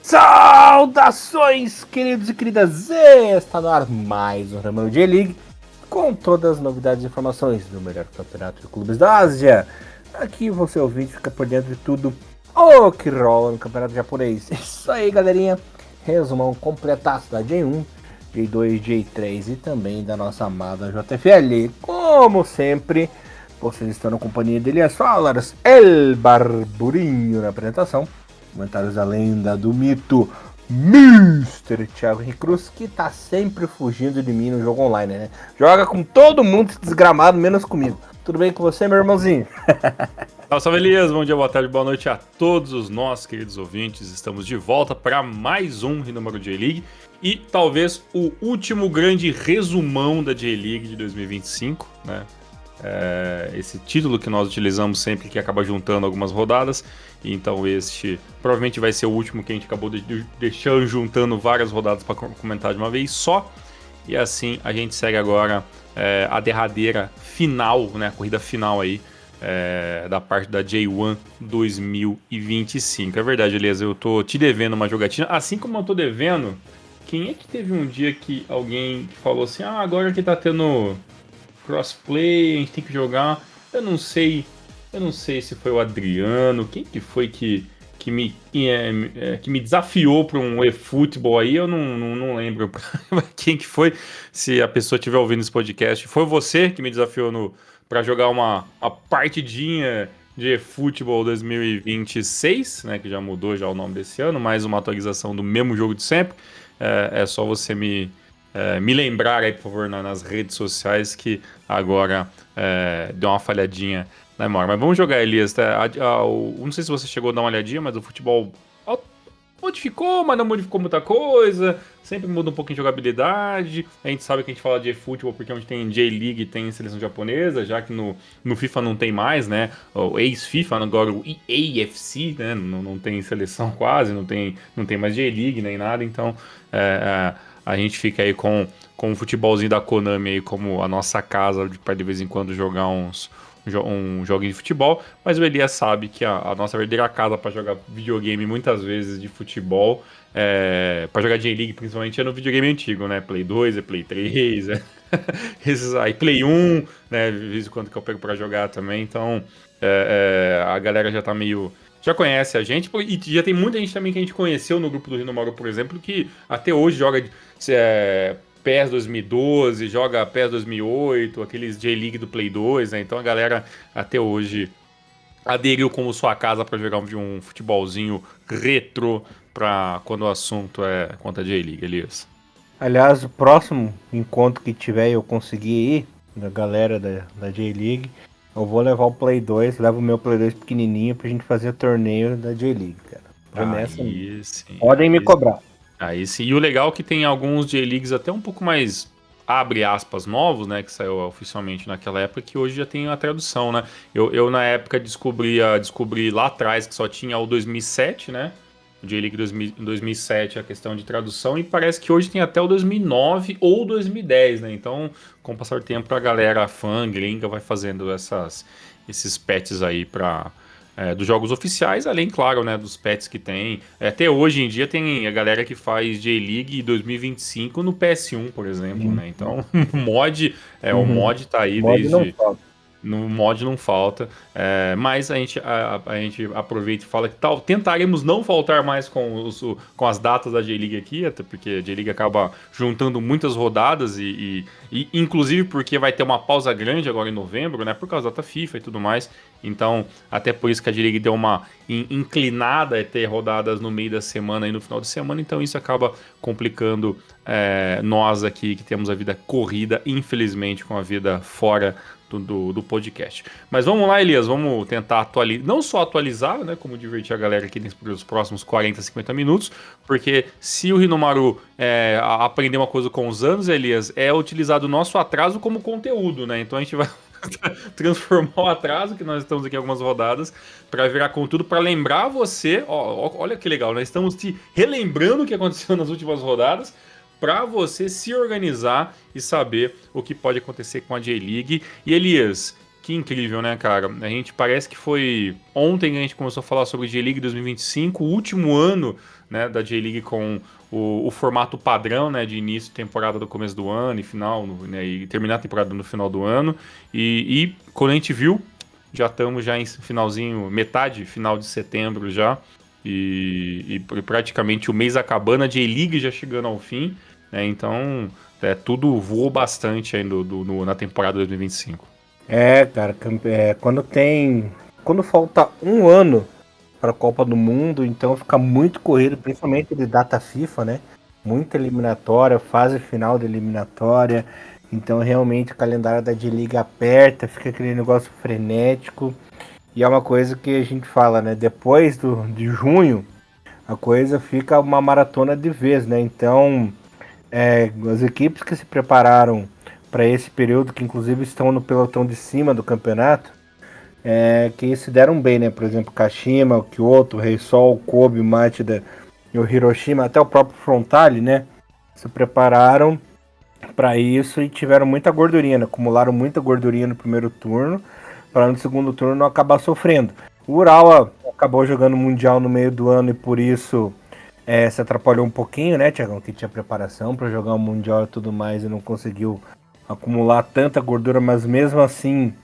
Saudações, queridos e queridas! Está no ar mais um Ramon J-League com todas as novidades e informações do melhor campeonato de clubes da Ásia. Aqui você ouvinte fica por dentro de tudo o que rola no campeonato japonês. Isso aí, galerinha! Resumão completaço da J1, J2, J3 e também da nossa amada JFL. Como sempre, vocês estão na companhia de Elias Falas, El Barburinho na apresentação. Comentários da lenda do mito Mr. Thiago Henrique Cruz, que tá sempre fugindo de mim no jogo online, né? Joga com todo mundo desgramado, menos comigo. Tudo bem com você, meu irmãozinho? Salve, Elias. Bom dia, boa tarde, boa noite a todos os nossos queridos ouvintes. Estamos de volta para mais um Número J-League e talvez o último grande resumão da J-League de 2025, né? Esse título que nós utilizamos sempre, que acaba juntando algumas rodadas. Então este provavelmente vai ser o último que a gente acabou deixando, juntando várias rodadas para comentar de uma vez só. E assim a gente segue agora a derradeira final, né, a corrida final aí da parte da J1 2025. É verdade, Elias, eu tô te devendo uma jogatina, assim como eu tô devendo. Quem é que teve um dia que alguém falou assim, agora que tá tendo crossplay, a gente tem que jogar? Eu não sei se foi o Adriano, quem que foi que me desafiou para um eFootball aí, eu não lembro quem que foi. Se a pessoa estiver ouvindo esse podcast, foi você que me desafiou para jogar uma partidinha de eFootball 2026, né, que já mudou já o nome desse ano, mais uma atualização do mesmo jogo de sempre. É só você me lembrar aí, por favor, nas redes sociais, que agora deu uma falhadinha na memória. Mas vamos jogar, Elias. Não sei se você chegou a dar uma olhadinha, mas o futebol modificou, mas não modificou muita coisa. Sempre muda um pouquinho de jogabilidade. A gente sabe que a gente fala de eFootball porque onde tem J-League tem seleção japonesa, já que no FIFA não tem mais, né? O ex-FIFA, agora o EAFC, né? Não tem seleção quase, não tem mais J-League nem nada. Então a gente fica aí com o futebolzinho da Konami aí como a nossa casa para de vez em quando jogar um joguinho de futebol, mas o Elias sabe que a nossa verdadeira casa para jogar videogame muitas vezes de futebol, para jogar J-League principalmente, é no videogame antigo, né? Play 2, Play 3, esses aí, Play 1, né? De vez em quando que eu pego para jogar também, então a galera já tá já conhece a gente, e já tem muita gente também que a gente conheceu no grupo do Rino Mauro, por exemplo, que até hoje joga PES 2012, joga PES 2008, aqueles J-League do Play 2, né? Então a galera até hoje aderiu como sua casa para jogar um futebolzinho retrô para quando o assunto é contra a J-League, Elias. Aliás, o próximo encontro que tiver e eu conseguir ir, da galera da J-League, eu vou levar o Play 2, levo o meu Play 2 pequenininho pra gente fazer o torneio da J-League, cara. Promessa aí. Sim, Podem me cobrar. Aí sim. E o legal é que tem alguns J-Leagues até um pouco mais, abre aspas, novos, né? Que saiu oficialmente naquela época, que hoje já tem a tradução, né? Eu na época descobri lá atrás que só tinha o 2007, né? O J-League 2007, a questão de tradução, e parece que hoje tem até o 2009 ou 2010, né? Então, com o passar do tempo, a galera fã, gringa, vai fazendo esses patches aí dos jogos oficiais, além, claro, né, dos patches que tem. Até hoje em dia tem a galera que faz J-League 2025 no PS1, por exemplo, né? Então, o mod tá aí Mod não desde... falta. No mod não falta, mas a gente aproveita e fala que tentaremos não faltar mais com as datas da J-League aqui, até porque a J-League acaba juntando muitas rodadas e inclusive porque vai ter uma pausa grande agora em novembro, né, por causa da data FIFA e tudo mais. Então, até por isso que a J-League deu uma inclinada a ter rodadas no meio da semana e no final de semana, então isso acaba complicando nós aqui que temos a vida corrida, infelizmente, com a vida fora do podcast. Mas vamos lá, Elias, vamos tentar não só atualizar, né, como divertir a galera aqui nos próximos 40, 50 minutos, porque se o Rinomaru aprender uma coisa com os anos, Elias, é utilizar o nosso atraso como conteúdo, né? Então a gente vai transformar o atraso, que nós estamos aqui algumas rodadas, para virar conteúdo, para lembrar você, olha que legal, nós estamos te relembrando o que aconteceu nas últimas rodadas, para você se organizar e saber o que pode acontecer com a J-League. E Elias, Que incrível, né, cara? A gente parece que foi ontem que a gente começou a falar sobre J-League 2025, o último ano, né, da J-League com o formato padrão, né, de início de temporada do começo do ano e final, né, e terminar a temporada no final do ano. E quando a gente viu, já estamos já em finalzinho, metade, final de setembro já, e praticamente o mês acabando, a J-League já chegando ao fim, né, então tudo voou bastante aí na temporada 2025. Cara, quando falta um ano para a Copa do Mundo, então fica muito corrido, principalmente de data FIFA, né? Muita eliminatória, fase final da eliminatória. Então realmente o calendário da D-Liga aperta, fica aquele negócio frenético. E é uma coisa que a gente fala, né? Depois de junho, a coisa fica uma maratona de vez, né? Então, as equipes que se prepararam para esse período, que inclusive estão no pelotão de cima do campeonato, que se deram bem, né? Por exemplo, Kashima, o Kyoto, o Reysol, o Kobe, o Machida e o Hiroshima, até o próprio Frontale, né? Se prepararam para isso e tiveram muita gordurinha, né? Acumularam muita gordurinha no primeiro turno, para no segundo turno não acabar sofrendo. O Urawa acabou jogando Mundial no meio do ano e por isso se atrapalhou um pouquinho, né, Tiagão? Que tinha preparação para jogar o Mundial e tudo mais e não conseguiu acumular tanta gordura, mas mesmo assim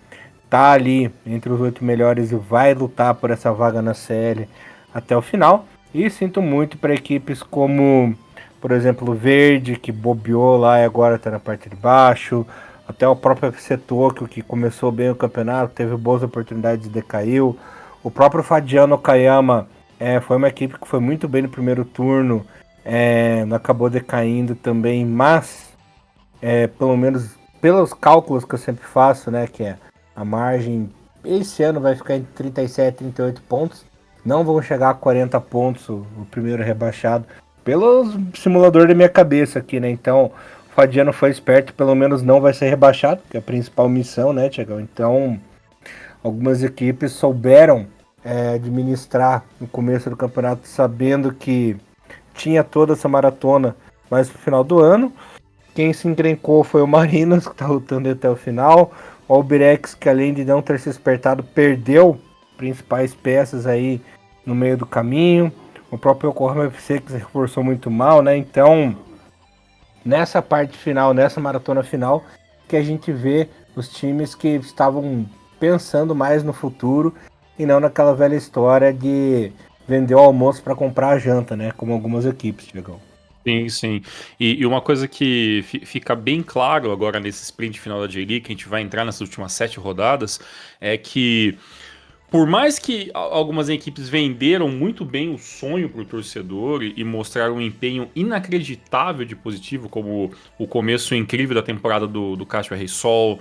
tá ali entre os 8 melhores e vai lutar por essa vaga na CL até o final. E sinto muito para equipes como, por exemplo, o Verde, que bobeou lá e agora está na parte de baixo. Até o próprio FC Tokyo, que começou bem o campeonato, teve boas oportunidades e decaiu. O próprio Fadiano Okayama foi uma equipe que foi muito bem no primeiro turno, acabou decaindo também, mas pelo menos pelos cálculos que eu sempre faço, né, que a margem esse ano vai ficar entre 37 e 38 pontos. Não vão chegar a 40 pontos o primeiro rebaixado. Pelo simulador da minha cabeça aqui, né? Então, o Fadiano foi esperto, pelo menos não vai ser rebaixado, que é a principal missão, né, Tiagão? Então, algumas equipes souberam administrar no começo do campeonato, sabendo que tinha toda essa maratona mais pro final do ano. Quem se encrencou foi o Marinos, que está lutando até o final. O Albirex, que além de não ter se espertado, perdeu principais peças aí no meio do caminho. O próprio Yokohama FC, que se reforçou muito mal, né? Então, nessa parte final, nessa maratona final, que a gente vê os times que estavam pensando mais no futuro e não naquela velha história de vender o almoço para comprar a janta, né? Como algumas equipes, Diego. Sim, sim. E uma coisa que fica bem claro agora nesse sprint final da J-League, que a gente vai entrar nessas últimas 7 rodadas, é que por mais que algumas equipes venderam muito bem o sonho para o torcedor e mostraram um empenho inacreditável de positivo, como o começo incrível da temporada do Casper Reysol,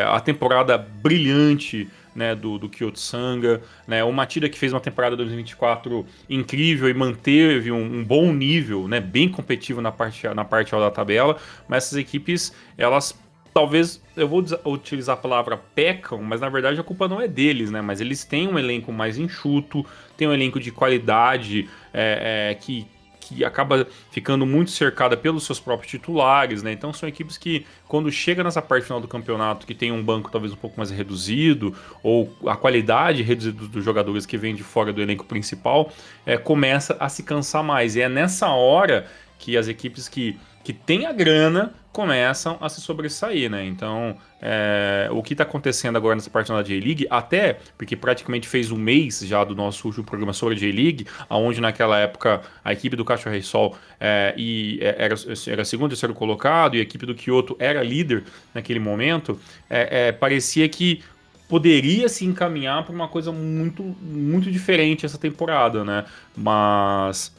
a temporada brilhante, né, do Kyoto Sanga, né, o Matida que fez uma temporada 2024 incrível e manteve um bom nível, né, bem competitivo na parte alta da tabela, mas essas equipes, elas talvez, eu vou utilizar a palavra pecam, mas na verdade a culpa não é deles, né? Mas eles têm um elenco mais enxuto, têm um elenco de qualidade que acaba ficando muito cercada pelos seus próprios titulares, né? Então são equipes que, quando chega nessa parte final do campeonato, que tem um banco talvez um pouco mais reduzido, ou a qualidade reduzida dos jogadores que vêm de fora do elenco principal, começa a se cansar mais. E é nessa hora que as equipes que têm a grana começam a se sobressair, né? Então, o que está acontecendo agora nessa parte da J-League, até porque praticamente fez um mês já do nosso último programa sobre a J-League, onde naquela época a equipe do Casper Reysol era segundo e terceiro colocado e a equipe do Kyoto era líder naquele momento, parecia que poderia se encaminhar para uma coisa muito, muito diferente essa temporada, né? Mas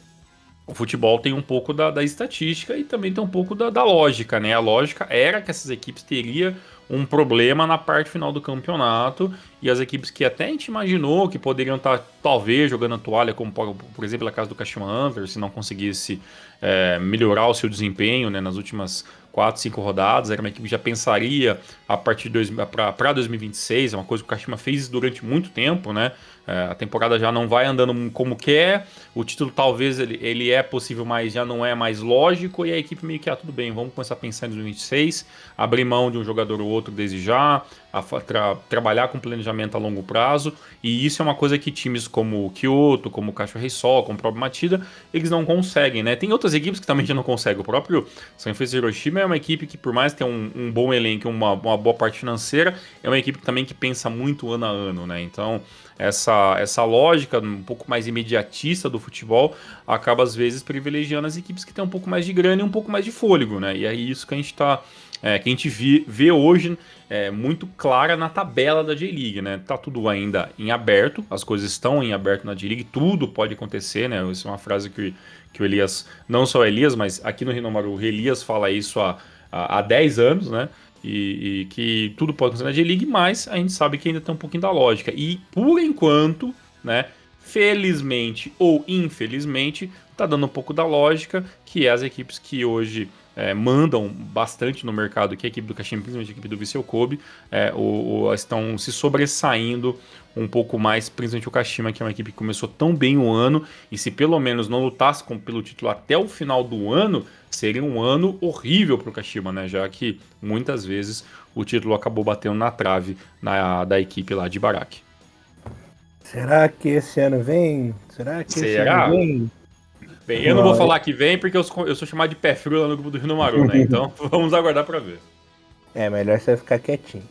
o futebol tem um pouco da estatística e também tem um pouco da lógica, né? A lógica era que essas equipes teriam um problema na parte final do campeonato e as equipes que até a gente imaginou que poderiam estar talvez jogando a toalha, como por exemplo a casa do Kashima Antlers, se não conseguisse melhorar o seu desempenho, né, nas últimas 4, 5 rodadas, era uma equipe que já pensaria a partir para 2026, é uma coisa que o Kashima fez durante muito tempo, né? A temporada já não vai andando como quer, o título talvez ele é possível, mas já não é mais lógico, e a equipe meio que, tudo bem, vamos começar a pensar em 2026, abrir mão de um jogador ou outro desde já, trabalhar com planejamento a longo prazo, e isso é uma coisa que times como o Kyoto, como o Cachorro Sol, como o próprio Matida, eles não conseguem, né? Tem outras equipes que também já não conseguem. O próprio Sanfrecce Hiroshima é uma equipe que, por mais tenha um bom elenco, uma boa parte financeira, é uma equipe também que pensa muito ano a ano, né? Então, essa lógica um pouco mais imediatista do futebol acaba, às vezes, privilegiando as equipes que têm um pouco mais de grana e um pouco mais de fôlego, né? E é isso que a gente que a gente vê hoje muito clara na tabela da J-League, né? Tá tudo ainda em aberto, as coisas estão em aberto na J-League, tudo pode acontecer, né? Isso é uma frase que o Elias, não só o Elias, mas aqui no Rinomaru, o Elias fala isso há 10 anos, né? E que tudo pode acontecer na J-League, mas a gente sabe que ainda tem um pouquinho da lógica. E por enquanto, né? Felizmente ou infelizmente, tá dando um pouco da lógica, que é as equipes que hoje mandam bastante no mercado, que é a equipe do Kashima, principalmente a equipe do Vissel Kobe, estão se sobressaindo um pouco mais, principalmente o Kashima, que é uma equipe que começou tão bem o ano, e se pelo menos não lutasse pelo título até o final do ano, seria um ano horrível para o Kashima, né? Já que muitas vezes o título acabou batendo na trave da equipe lá de Baraki. Será que esse ano vem? Será que esse ano Será? vem? Bem, eu não vou falar que vem porque eu sou chamado de pé frio lá no grupo do Rinomaru, né? Então vamos aguardar para ver. É melhor você ficar quietinho.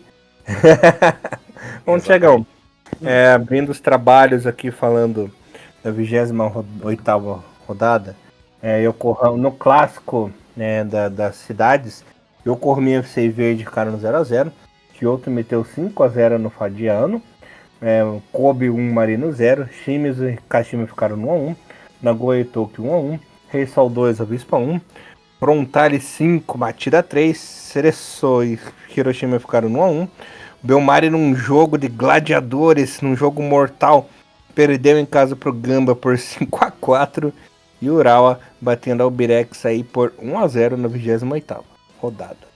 Bom, Exatamente. Tiagão, abrindo os trabalhos aqui, falando da 28ª rodada, no clássico, né, das cidades, Yokohama FC e Verde ficaram no 0x0, Kyoto meteu 5x0 no Fadiano, Kobe 1, Marino 0, Shimizu e Kashima ficaram no 1x1, Nagoya e Tokyo 1x1, Reysol 2, Avispa 1, Frontale 5, Matida 3, Cereço e Hiroshima ficaram no 1x1, Belmari num jogo de gladiadores, num jogo mortal, perdeu em casa pro Gamba por 5x4 e Urawa batendo a Albirex aí por 1x0 na 28ª rodada.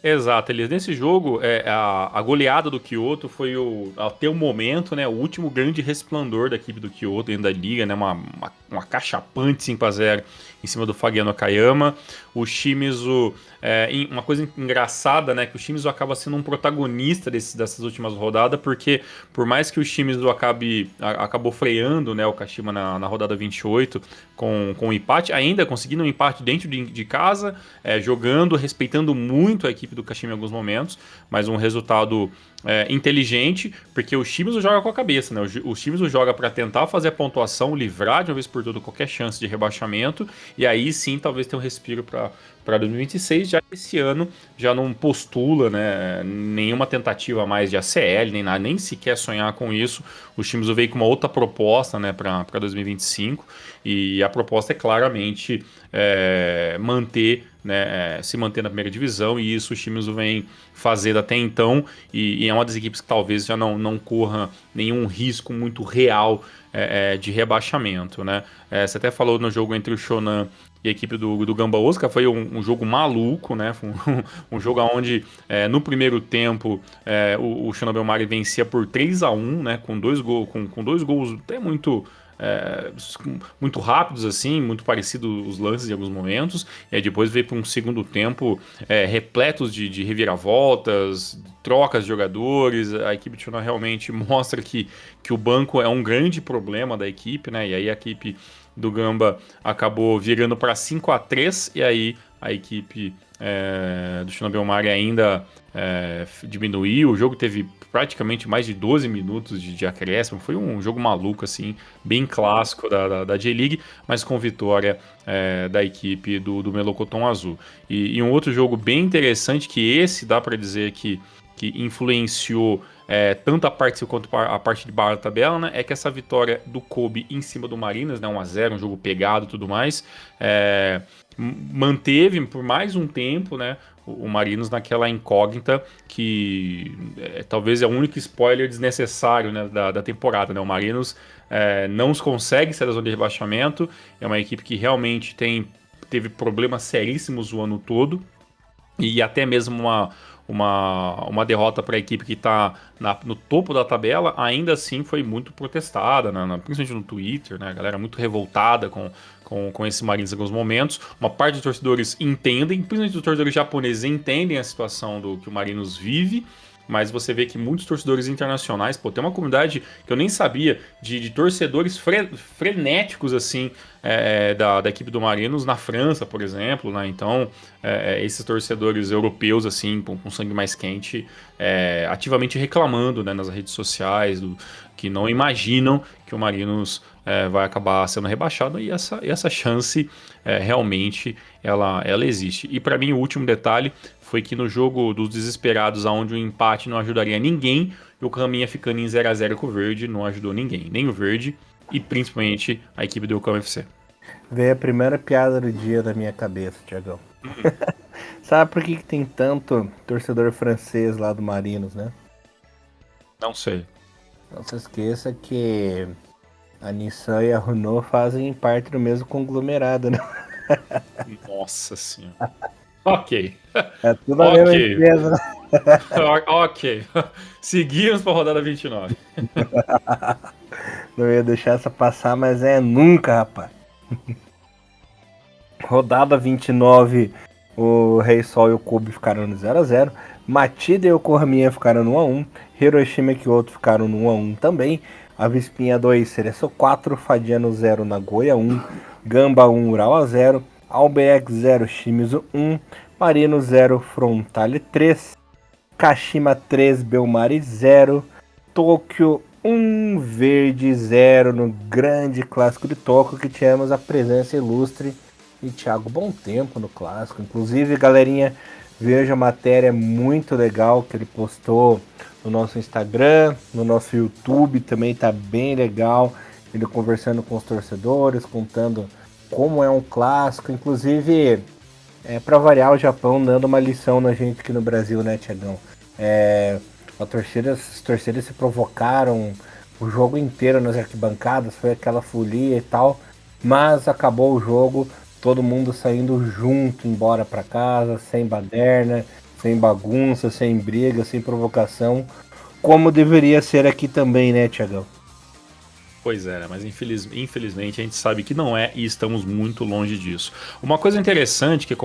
Exato, Elias. Nesse jogo, a goleada do Kyoto foi até o momento, né, o último grande resplendor da equipe do Kyoto dentro da liga, né, uma cachapante 5x0 em cima do Fagiano Akayama. O Shimizu, uma coisa engraçada, né, que o Shimizu acaba sendo um protagonista dessas últimas rodadas, porque por mais que o Shimizu acabou freando, né, o Kashima na rodada 28 com um empate, ainda conseguindo um empate dentro de casa, jogando, respeitando muito a equipe do Kashima em alguns momentos, mas um resultado inteligente, porque o Shimizu joga com a cabeça, né? O Shimizu joga para tentar fazer a pontuação, livrar de uma vez por todas qualquer chance de rebaixamento, e aí sim talvez tenha um respiro para 2026, já que esse ano já não postula, né, nenhuma tentativa mais de ACL, nem nada, nem sequer sonhar com isso. O Shimizu veio com uma outra proposta, né, para 2025, e a proposta é claramente se manter na primeira divisão, e isso o Shimizu vem fazendo até então, e é uma das equipes que talvez já não corra nenhum risco muito real de rebaixamento, né? Você até falou no jogo entre o Shonan e a equipe do Gamba Osaka, foi um jogo maluco, né? Foi um jogo onde no primeiro tempo o Shonan Bellmare vencia por 3x1, né? Com dois gols até muito rápidos, assim, muito parecidos os lances em alguns momentos, e aí depois veio para um segundo tempo repletos de reviravoltas, trocas de jogadores. A equipe de Shonan realmente mostra que o banco é um grande problema da equipe, né? E aí a equipe do Gamba acabou virando para 5x3, e aí a equipe do Shonan Bellmare ainda diminuiu. O jogo teve praticamente mais de 12 minutos de acréscimo. Foi um jogo maluco, assim, bem clássico da J-League, mas com vitória da equipe do Melocoton Azul. E um outro jogo bem interessante, que esse dá para dizer que influenciou tanto a parte quanto a parte de baixo da tabela, né? É que essa vitória do Kobe em cima do Marinas, né? 1x0, um jogo pegado e tudo mais, manteve por mais um tempo, né, o Marinos naquela incógnita que talvez é o único spoiler desnecessário, né, da temporada, né? O Marinos não consegue sair da zona de rebaixamento, é uma equipe que realmente teve problemas seríssimos o ano todo, e até mesmo uma derrota para a equipe que está no topo da tabela, ainda assim foi muito protestada, né, principalmente no Twitter, né, a galera muito revoltada com esse Marinos em alguns momentos. Uma parte dos torcedores entendem, principalmente os torcedores japoneses entendem a situação do que o Marinos vive, mas você vê que muitos torcedores internacionais, pô, tem uma comunidade que eu nem sabia, de torcedores frenéticos, assim, da equipe do Marinos na França, por exemplo, né? Então, esses torcedores europeus, assim, com sangue mais quente, ativamente reclamando, né, nas redes sociais, que não imaginam que o Marinos vai acabar sendo rebaixado, e essa chance realmente ela existe. E para mim, o último detalhe foi que no jogo dos desesperados, onde o empate não ajudaria ninguém, e o Caminha ficando em 0x0 com o Verde não ajudou ninguém, nem o Verde e principalmente a equipe do Yokohama FC. Veio a primeira piada do dia da minha cabeça, Tiagão. Sabe por que tem tanto torcedor francês lá do Marinos, né? Não sei. Não se esqueça que a Nissan e a Renault fazem parte do mesmo conglomerado, né? Nossa senhora. Ok. É tudo a mesma empresa, né? Ok. Seguimos para a rodada 29. Não ia deixar essa passar, mas nunca, rapaz. Rodada 29, o Rei Sol e o Kobe ficaram no 0x0. Matida e o Yokohama ficaram no 1x1. Hiroshima e Kyoto ficaram no 1x1 também. Avispinha 2, Cereço 4. Fadiano 0, Nagoya 1. Gamba 1, Urawa 0. Albeck 0, Shimizu 1. Marino 0, Frontale 3. Kashima 3, Belmari 0. Tóquio 1, Verde 0 no grande clássico de Tóquio, que tivemos a presença ilustre de Thiago Bom Tempo no clássico. Inclusive, galerinha, veja a matéria muito legal que ele postou no nosso Instagram, no nosso YouTube também tá bem legal. Ele conversando com os torcedores, contando como é um clássico. Inclusive, para variar, o Japão dando uma lição na gente aqui no Brasil, né, Thiagão? As torcidas se provocaram o jogo inteiro nas arquibancadas, foi aquela folia e tal, mas acabou o jogo, todo mundo saindo junto embora para casa, sem baderna, sem bagunça, sem briga, sem provocação, como deveria ser aqui também, né, Thiagão? Pois é, mas infelizmente a gente sabe que não é, e estamos muito longe disso. Uma coisa interessante que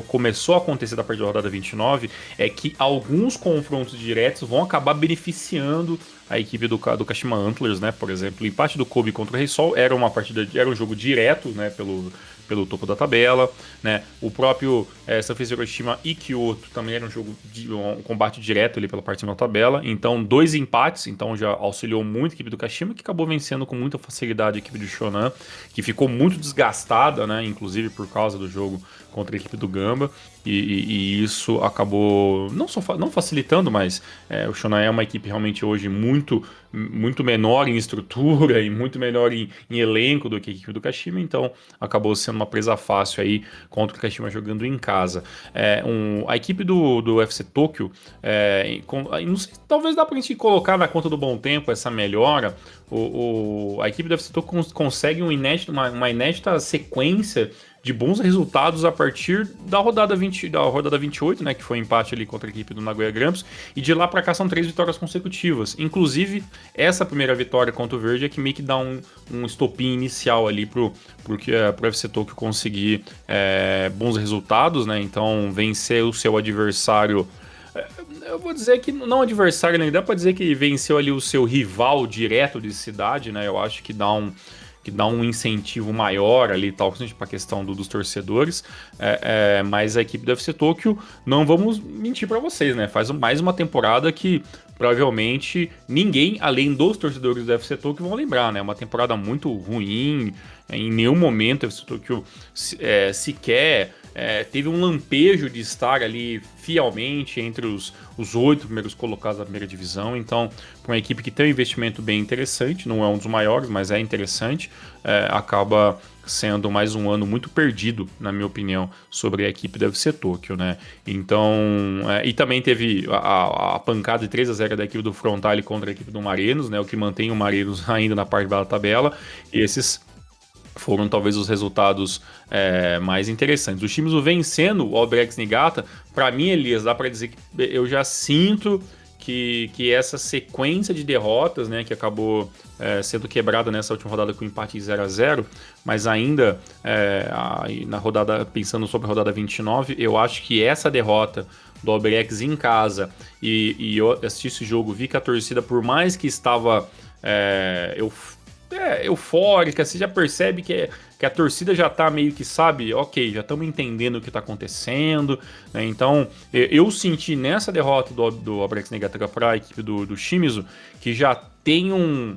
começou a acontecer da partir da rodada 29 é que alguns confrontos diretos vão acabar beneficiando a equipe do Kashima Antlers, né? Por exemplo, o empate do Kobe contra o Rei Sol era um jogo direto, né? Pelo topo da tabela, né? O próprio Sanfrecce Hiroshima e Kyoto também era um jogo um combate direto ali pela parte da tabela. Então, 2 empates, então já auxiliou muito a equipe do Kashima, que acabou vencendo com muita facilidade a equipe do Shonan, que ficou muito desgastada, né? Inclusive por causa do jogo contra a equipe do Gamba. E isso acabou não facilitando, mas o Shonan é uma equipe realmente hoje muito menor em estrutura e muito menor em elenco do que a equipe do Kashima, então acabou sendo uma presa fácil aí contra o Kashima jogando em casa. A equipe do UFC Tóquio, não sei, talvez dá pra gente colocar na conta do Bom Tempo essa melhora. A equipe do UFC Tóquio consegue uma inédita sequência de bons resultados a partir da rodada 28, né, que foi um empate ali contra a equipe do Nagoya Grampus, e de lá para cá são 3 vitórias consecutivas. Inclusive, essa primeira vitória contra o Verde é que meio que dá um estopim inicial ali pro UFC Tóquio conseguir bons resultados, né? Então, vencer o seu adversário. Eu vou dizer que não adversário, nem dá para dizer que venceu ali o seu rival direto de cidade, né? Eu acho que dá um incentivo maior ali, tal, principalmente para a questão dos torcedores, mas a equipe do UFC Tóquio, não vamos mentir para vocês, né? Faz mais uma temporada que provavelmente ninguém, além dos torcedores do UFC Tóquio, vão lembrar, né? Uma temporada muito ruim, em nenhum momento o UFC Tóquio sequer teve um lampejo de estar ali fielmente entre os 8 primeiros colocados da primeira divisão. Então, para uma equipe que tem um investimento bem interessante, não é um dos maiores, mas é interessante, acaba sendo mais um ano muito perdido, na minha opinião, sobre a equipe do UFC Tóquio, né? Então, e também teve a pancada de 3x0 da equipe do Frontale contra a equipe do Marinos, né? O que mantém o Marinos ainda na parte da tabela, e esses foram talvez os resultados mais interessantes. O Shimizu vencendo o Albirex Niigata, para mim, Elias, dá para dizer que eu já sinto que essa sequência de derrotas, né, que acabou sendo quebrada nessa última rodada com empate em 0-0, mas ainda na rodada, pensando sobre a rodada 29, eu acho que essa derrota do Albirex em casa, e eu assisti esse jogo, vi que a torcida, por mais que estava eufórica, você já percebe que a torcida já tá meio que, sabe, ok, já estamos entendendo o que tá acontecendo, né? Então, eu senti nessa derrota do Albirex Niigata para a equipe do Shimizu, que já tem um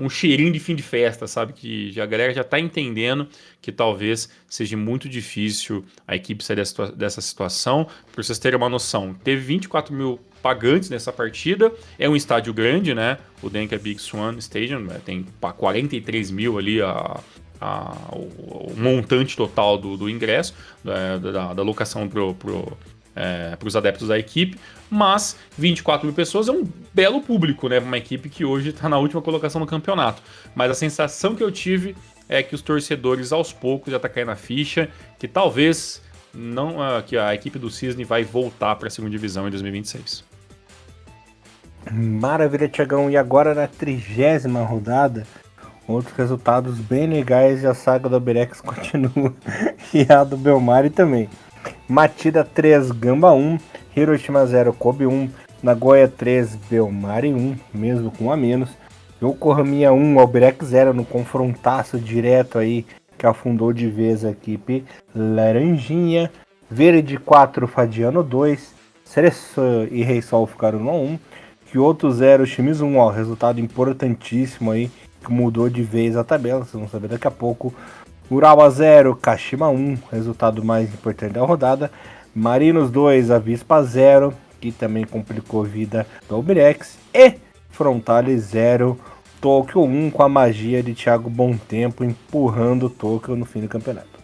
cheirinho de fim de festa, sabe, que a galera já tá entendendo que talvez seja muito difícil a equipe sair dessa situação. Para vocês terem uma noção, teve 24 mil pagantes nessa partida, é um estádio grande, né, o Denka Big Swan Stadium, tem 43 mil ali o montante total do ingresso, da locação para os adeptos da equipe, mas 24 mil pessoas é um belo público, né, para uma equipe que hoje está na última colocação no campeonato. Mas a sensação que eu tive é que os torcedores aos poucos já estão caindo na ficha, que talvez que a equipe do Cisne vai voltar para a segunda divisão em 2026. Maravilha, Thiagão. E agora na 30ª rodada, outros resultados bem legais, e a saga do Albirex continua, e a do Belmari também. Matida 3, Gamba 1, Hiroshima 0, Kobe 1, Nagoya 3, Belmari 1, mesmo com um a menos. Yokohama 1, Albirex 0, no confrontaço direto aí, que afundou de vez a equipe Laranjinha. Verde 4, Fadiano 2, Cereço e Rei Sol ficaram no 1. Kyoto 0, Shimizu 1, resultado importantíssimo aí, que mudou de vez a tabela, vocês vão saber daqui a pouco. Urawa 0, Kashima 1, resultado mais importante da rodada. Marinos 2, Avispa 0, que também complicou a vida do Albirex. E Frontale 0, Tóquio 1, com a magia de Thiago Bontempo empurrando o Tóquio no fim do campeonato.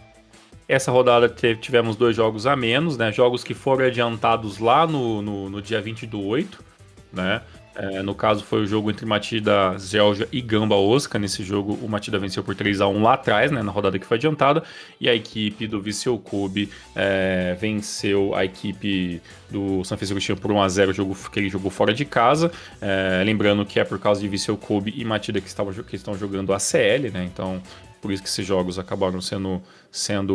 Essa rodada tivemos 2 jogos a menos, né? Jogos que foram adiantados lá no dia 20 do 8, né? No caso foi o jogo entre Matida Georgia e Gamba Osaka. Nesse jogo o Matida venceu por 3-1 lá atrás, né, na rodada que foi adiantada, e a equipe do Vissel Kobe venceu a equipe do Sanfrecce Hiroshima por 1-0, que ele jogou fora de casa. Lembrando que é por causa de Vissel Kobe e Matida que estão jogando a CL, né, então por isso que esses jogos acabaram sendo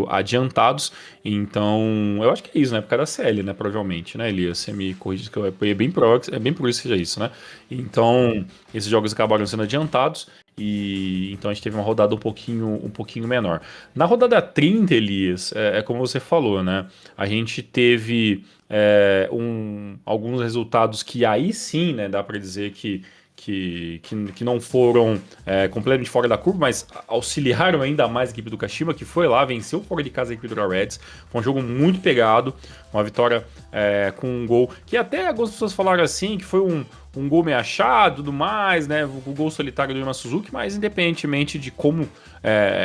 adiantados. Então, eu acho que é isso, né? Por causa da CL, né? Provavelmente, né, Elias? Você me corrige que é bem por isso que seja isso, né? Então, esses jogos acabaram sendo adiantados. E então a gente teve uma rodada um pouquinho menor. Na rodada 30, Elias, como você falou, né? A gente teve alguns resultados que aí sim, né? Dá para dizer que não foram completamente fora da curva, mas auxiliaram ainda mais a equipe do Kashima, que foi lá, venceu fora de casa a equipe do Reds. Foi um jogo muito pegado, uma vitória com um gol, que até algumas pessoas falaram assim, que foi um gol meio achado e tudo mais, né? O gol solitário do Yuma Suzuki, mas independentemente de como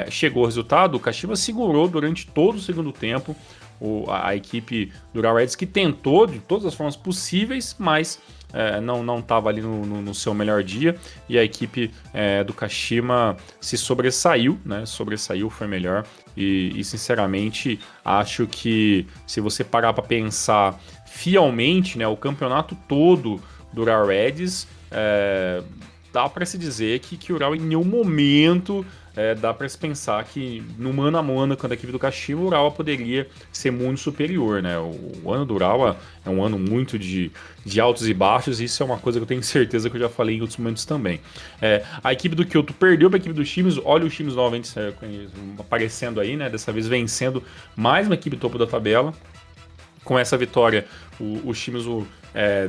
chegou o resultado, o Kashima segurou durante todo o segundo tempo a equipe do Reds, que tentou de todas as formas possíveis, mas não estava ali no seu melhor dia, e a equipe do Kashima se sobressaiu, né? Foi melhor, e sinceramente acho que se você parar para pensar fielmente, né, o campeonato todo do Ural Reds, dá para se dizer que o Ural em nenhum momento dá para se pensar que no mano a mano com a equipe do Kashima, o Urawa poderia ser muito superior, né? O ano do Urawa é um ano muito de altos e baixos, e isso é uma coisa que eu tenho certeza que eu já falei em outros momentos também. A equipe do Kyoto perdeu para a equipe do Shimizu, olha o Shimizu novamente aparecendo aí, né? Dessa vez vencendo mais uma equipe topo da tabela. Com essa vitória, o Shimizu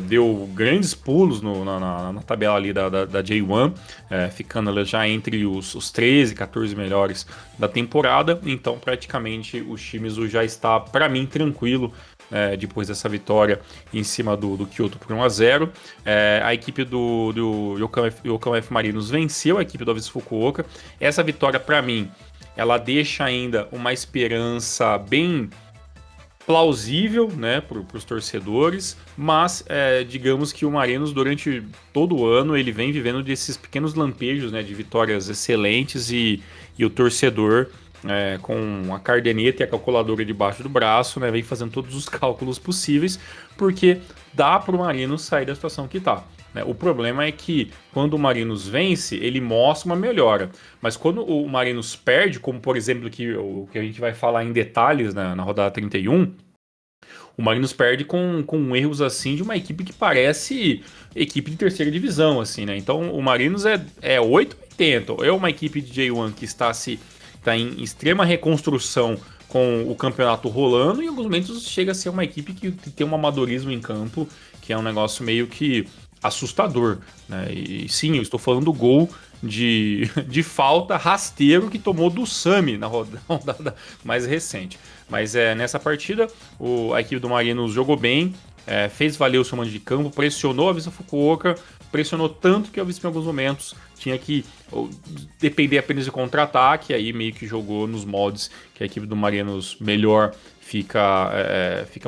deu grandes pulos na tabela ali da J1, ficando ali já entre os 13, 14 melhores da temporada. Então, praticamente, o Shimizu já está, para mim, tranquilo depois dessa vitória em cima do Kyoto por 1-0. A equipe do Yokohama F Marinos venceu a equipe do Avis Fukuoka. Essa vitória, para mim, ela deixa ainda uma esperança bem plausível, né, para os torcedores, mas digamos que o Marinos durante todo o ano ele vem vivendo desses pequenos lampejos, né, de vitórias excelentes e o torcedor com a cardeneta e a calculadora debaixo do braço, né, vem fazendo todos os cálculos possíveis, porque dá para o Marinos sair da situação que está. O problema é que quando o Marinos vence, ele mostra uma melhora. Mas quando o Marinos perde, como por exemplo o que a gente vai falar em detalhes na rodada 31, o Marinos perde com erros assim de uma equipe que parece equipe de terceira divisão, assim, né? Então o Marinos é 880. É uma equipe de J1 que está em extrema reconstrução com o campeonato rolando, e em alguns momentos chega a ser uma equipe que tem um amadorismo em campo, que é um negócio meio que assustador, né? E sim, eu estou falando do gol de falta rasteiro que tomou do Sami na rodada mais recente. Mas nessa partida, a equipe do Marinos jogou bem, fez valer o seu mando de campo, pressionou a Vista Fukuoka, pressionou tanto que a Vista em alguns momentos tinha que depender apenas de contra-ataque, aí meio que jogou nos moldes que a equipe do Marinos melhor fica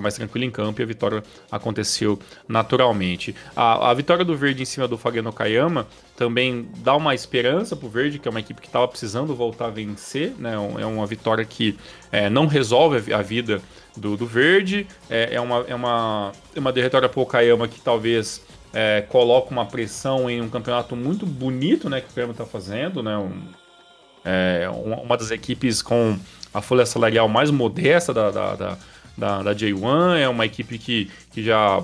mais tranquila em campo, e a vitória aconteceu naturalmente. A vitória do Verde em cima do Fageno Kayama também dá uma esperança pro Verde, que é uma equipe que estava precisando voltar a vencer, né? É uma vitória que não resolve a vida do Verde, é uma derrota pro Kayama que talvez coloca uma pressão em um campeonato muito bonito, né, que o Kayama está fazendo, né? Uma das equipes com a folha salarial mais modesta da J1, é uma equipe que já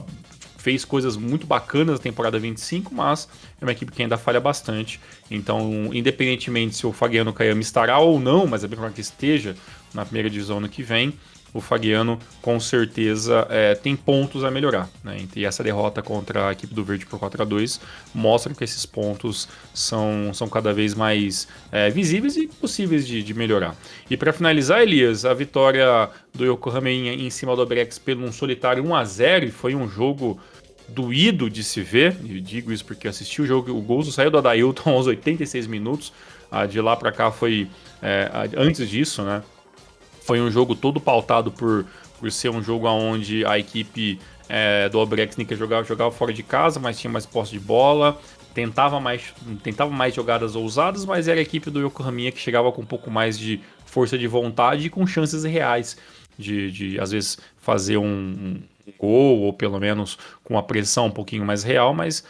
fez coisas muito bacanas na temporada 25, mas é uma equipe que ainda falha bastante. Então, independentemente se o Fageno Kayama estará ou não, mas é bem provável que esteja na primeira divisão ano que vem, o Fagiano com certeza tem pontos a melhorar, né? E essa derrota contra a equipe do Verde por 4-2 mostra que esses pontos são cada vez mais visíveis e possíveis de melhorar. E para finalizar, Elias, a vitória do Yokohama em cima do Obrex pelo um solitário 1-0, e foi um jogo doído de se ver, e digo isso porque assisti o jogo, o gol saiu do Adailton aos 86 minutos, de lá para cá foi antes disso, né? Foi um jogo todo pautado por ser um jogo onde a equipe do Obrex jogava fora de casa, mas tinha mais posse de bola, tentava mais jogadas ousadas, mas era a equipe do Yokohama que chegava com um pouco mais de força de vontade e com chances reais de às vezes fazer um gol, ou pelo menos com uma pressão um pouquinho mais real, mas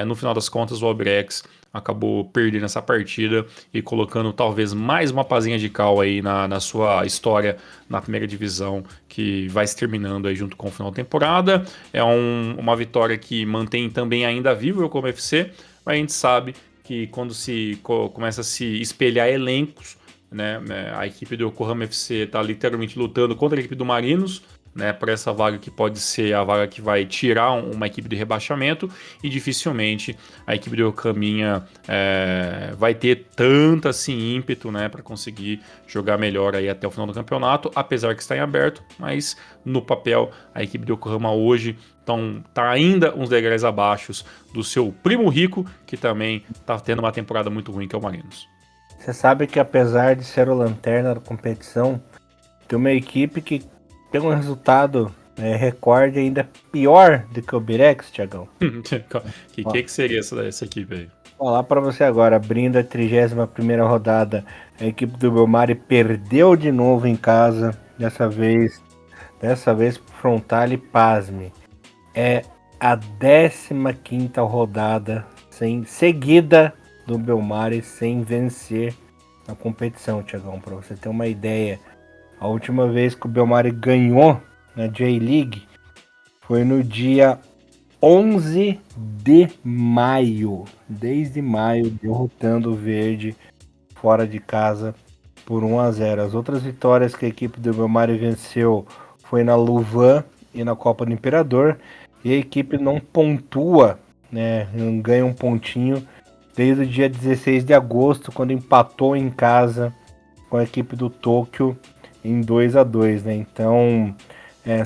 no final das contas o Obrex acabou perdendo essa partida e colocando talvez mais uma pazinha de cal aí na sua história na primeira divisão, que vai se terminando aí junto com o final da temporada. É uma vitória que mantém também ainda vivo o Yokohama FC, mas a gente sabe que quando se começa a se espelhar elencos, né, a equipe do Yokohama FC está literalmente lutando contra a equipe do Marinos, né, por essa vaga que pode ser a vaga que vai tirar uma equipe de rebaixamento, e dificilmente a equipe do Yokohama vai ter tanto assim ímpeto, né, para conseguir jogar melhor aí até o final do campeonato, apesar que está em aberto, mas no papel a equipe do Yokohama hoje tá ainda uns degraus abaixo do seu primo rico, que também está tendo uma temporada muito ruim, que é o Marinos. Você sabe que apesar de ser o lanterna da competição, tem uma equipe que tem um resultado recorde ainda pior do que o Birex, Thiagão. Que seria essa equipe aí? Vou falar para você agora, abrindo a 31ª rodada, a equipe do Belmari perdeu de novo em casa, dessa vez pro Frontale, pasme. É a 15ª rodada seguida do Belmari sem vencer na competição, Thiagão, para você ter uma ideia. A última vez que o Belmari ganhou na J-League foi no dia 11 de maio. Desde maio, derrotando o Verde fora de casa por 1-0. As outras vitórias que a equipe do Belmari venceu foi na Louvain e na Copa do Imperador. E a equipe não pontua, né? Não ganha um pontinho desde o dia 16 de agosto, quando empatou em casa com a equipe do Tóquio em 2-2, né? Então,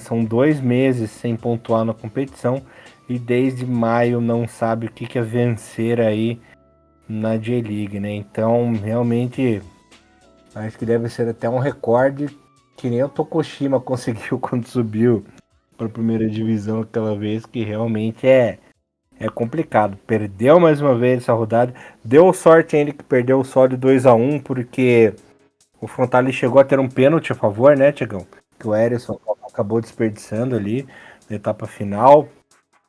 são 2 meses sem pontuar na competição, e desde maio não sabe o que é vencer aí na J-League, né? Então, realmente, acho que deve ser até um recorde que nem o Tokushima conseguiu quando subiu para a primeira divisão aquela vez, que realmente é complicado. Perdeu mais uma vez essa rodada. Deu sorte ainda que perdeu só de 2-1, porque o Frontale chegou a ter um pênalti a favor, né, Tiagão? Que o Erisson acabou desperdiçando ali na etapa final.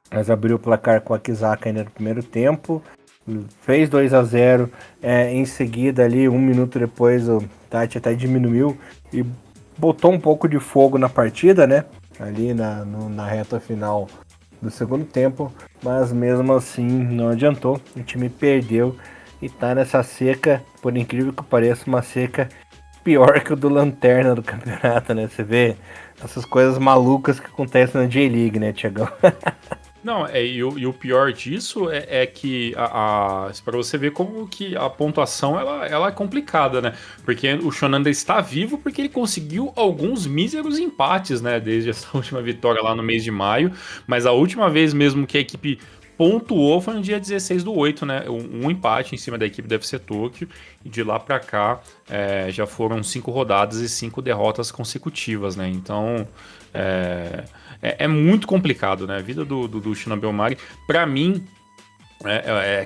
Mas abriu o placar com a Kizaka ainda no primeiro tempo. Fez 2-0. Em seguida, ali, 1 minuto depois, o Tati até diminuiu e botou um pouco de fogo na partida, né? Ali na reta final do segundo tempo. Mas mesmo assim, não adiantou. O time perdeu e tá nessa seca, por incrível que pareça, uma seca pior que o do Lanterna do campeonato, né? Você vê essas coisas malucas que acontecem na J-League, né, Tiagão? Não, e o pior disso é que para você ver como que a pontuação ela é complicada, né? Porque o Shonan ainda está vivo porque ele conseguiu alguns míseros empates, né? Desde essa última vitória lá no mês de maio. Mas a última vez mesmo que a equipe pontuou foi no dia 16/8, né? Um empate em cima da equipe do FC Tokyo. E de lá para cá já foram 5 rodadas e 5 derrotas consecutivas, né? Então. É muito complicado, né? A vida do Shinobi Omari, pra mim,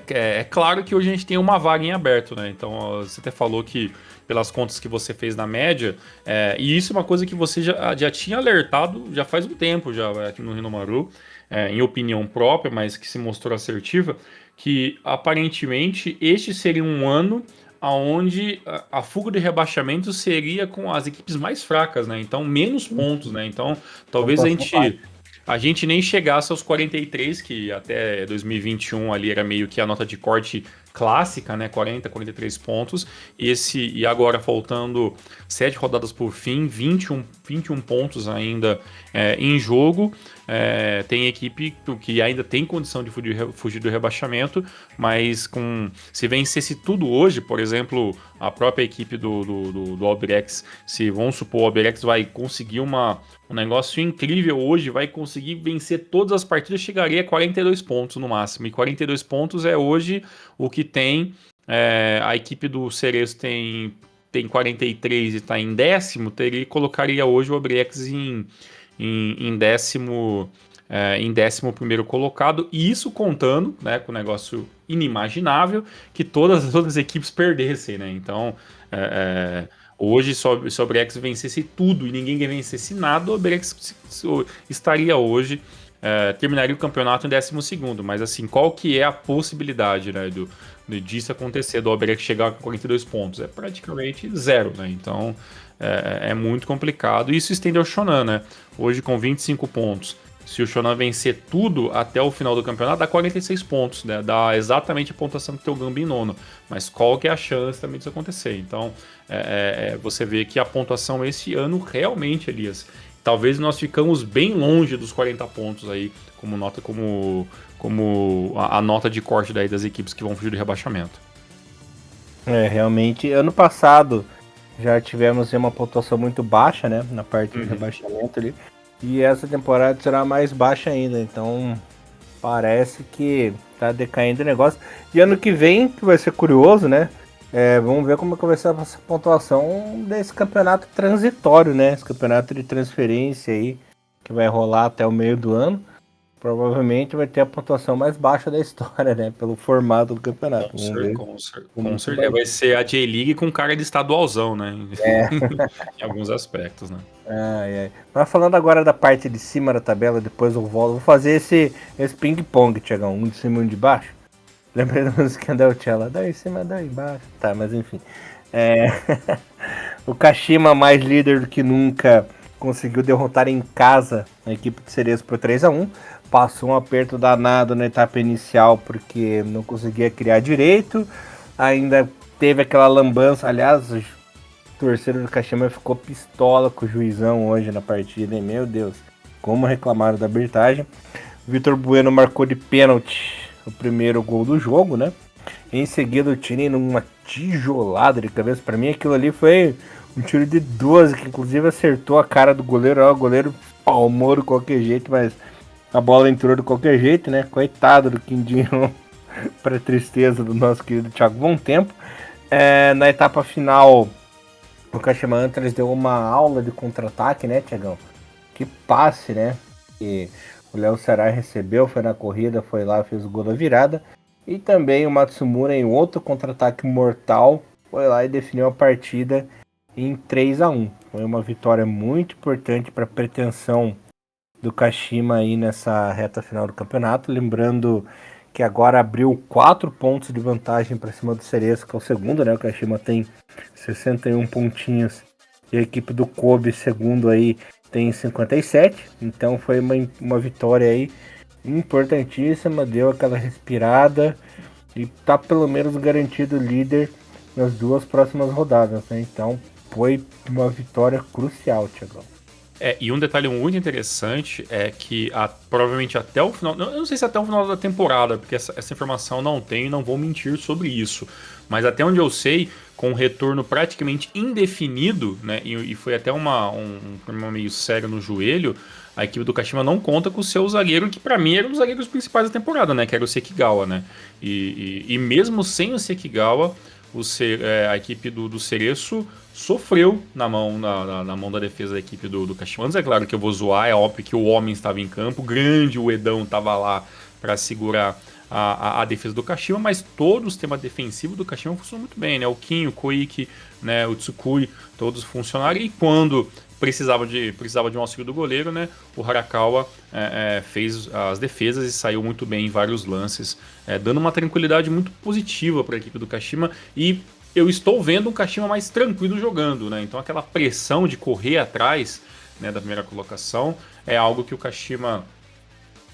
é claro que hoje a gente tem uma vaga em aberto, né? Então, ó, você até falou que, pelas contas que você fez na média, e isso é uma coisa que você já tinha alertado já faz um tempo, já aqui no Hinomaru, em opinião própria, mas que se mostrou assertiva, que aparentemente este seria um ano onde a fuga de rebaixamento seria com as equipes mais fracas, né? Então, menos pontos, né? Então, talvez a gente nem chegasse aos 43, que até 2021 ali era meio que a nota de corte clássica, né? 40, 43 pontos. E agora, faltando 7 rodadas por fim, 21 pontos ainda em jogo. Tem equipe que ainda tem condição de fugir do rebaixamento, mas se vencesse tudo hoje, por exemplo, a própria equipe do Albirex, se vamos supor, o Albirex vai conseguir um negócio incrível hoje, vai conseguir vencer todas as partidas, chegaria a 42 pontos no máximo, e 42 pontos é hoje o que tem. A equipe do Cerezo tem 43 e está em décimo, colocaria hoje o Albirex em décimo, em 11º colocado, e isso contando, né, com o negócio inimaginável que todas as equipes perdessem, né? Então, hoje, se o Albirex vencesse tudo e ninguém vencesse nada, o Albirex estaria hoje, terminaria o campeonato em 12º, mas assim, qual que é a possibilidade, né, disso acontecer, do Albirex chegar com 42 pontos? É praticamente zero, né? Então, é muito complicado. E isso estende ao Shonan, né? Hoje, com 25 pontos, se o Shonan vencer tudo até o final do campeonato, dá 46 pontos, né? Dá exatamente a pontuação que tem o Gamba em nono. Mas qual que é a chance também disso acontecer? Então, você vê que a pontuação esse ano realmente, Elias, talvez nós ficamos bem longe dos 40 pontos aí, como a nota de corte daí das equipes que vão fugir do rebaixamento. Realmente, ano passado já tivemos uma pontuação muito baixa, né, na parte de rebaixamento ali, e essa temporada será mais baixa ainda, então parece que tá decaindo o negócio. E ano que vem, que vai ser curioso, né, vamos ver como é que vai ser essa pontuação desse campeonato transitório, né, esse campeonato de transferência aí, que vai rolar até o meio do ano. Provavelmente vai ter a pontuação mais baixa da história, né? Pelo formato do campeonato. Com certeza. Vai ser a J-League com cara de estadualzão, né? Em alguns aspectos, né? Mas falando agora da parte de cima da tabela, depois eu volto. Vou fazer esse ping-pong, Tiagão. Um de cima e um de baixo. Lembrei da musiquinha da Utella. Dá em cima, dá embaixo. Tá, mas enfim. O Kashima, mais líder do que nunca, conseguiu derrotar em casa a equipe de Cerezo por 3-1. Passou um aperto danado na etapa inicial porque não conseguia criar direito. Ainda teve aquela lambança. Aliás, o torcedor do Kashima ficou pistola com o juizão hoje na partida, hein? Meu Deus, como reclamaram da arbitragem. Vitor Bueno marcou de pênalti o primeiro gol do jogo, né? Em seguida o Tini numa tijolada de cabeça. Para mim aquilo ali foi um tiro de 12, que inclusive acertou a cara do goleiro. O goleiro palmou de qualquer jeito, mas a bola entrou de qualquer jeito, né? Coitado do Quindinho, para tristeza do nosso querido Thiago Bom Tempo. Na etapa final, O Kashima Antlers deu uma aula de contra-ataque, né, Tiagão? Que passe, né? Que o Léo Sarai recebeu, foi na corrida, foi lá, fez o gol da virada. E também o Matsumura, em outro contra-ataque mortal, foi lá e definiu a partida em 3-1. Foi uma vitória muito importante para a pretensão do Kashima aí nessa reta final do campeonato. Lembrando que agora abriu 4 pontos de vantagem para cima do Cereço, que é o segundo, né? O Kashima tem 61 pontinhos e a equipe do Kobe, segundo aí, tem 57. Então foi uma vitória aí importantíssima, deu aquela respirada e tá pelo menos garantido líder nas 2 próximas rodadas, né? Então foi uma vitória crucial, Thiagão. E um detalhe muito interessante é que provavelmente até o final. Eu não sei se até o final da temporada, porque essa informação não tenho e não vou mentir sobre isso. Mas até onde eu sei, com um retorno praticamente indefinido, né? E foi até um problema meio sério no joelho. A equipe do Kashima não conta com o seu zagueiro, que pra mim era um dos zagueiros principais da temporada, né? Que era o Sekigawa, né? E mesmo sem o Sekigawa, a equipe do Cereço sofreu na mão da defesa da equipe do Kashima. É claro que eu vou zoar, é óbvio que o homem estava em campo, grande o Edão estava lá para segurar a defesa do Kashima, mas todo o sistema defensivo do Kashima funcionou muito bem, né? O Kim, o Koike, né? O Tsukui, todos funcionaram, e quando precisava de um auxílio do goleiro, né? O Harakawa fez as defesas e saiu muito bem em vários lances, dando uma tranquilidade muito positiva para a equipe do Kashima. E eu estou vendo um Kashima mais tranquilo jogando, né? Então aquela pressão de correr atrás, né, da primeira colocação é algo que o Kashima,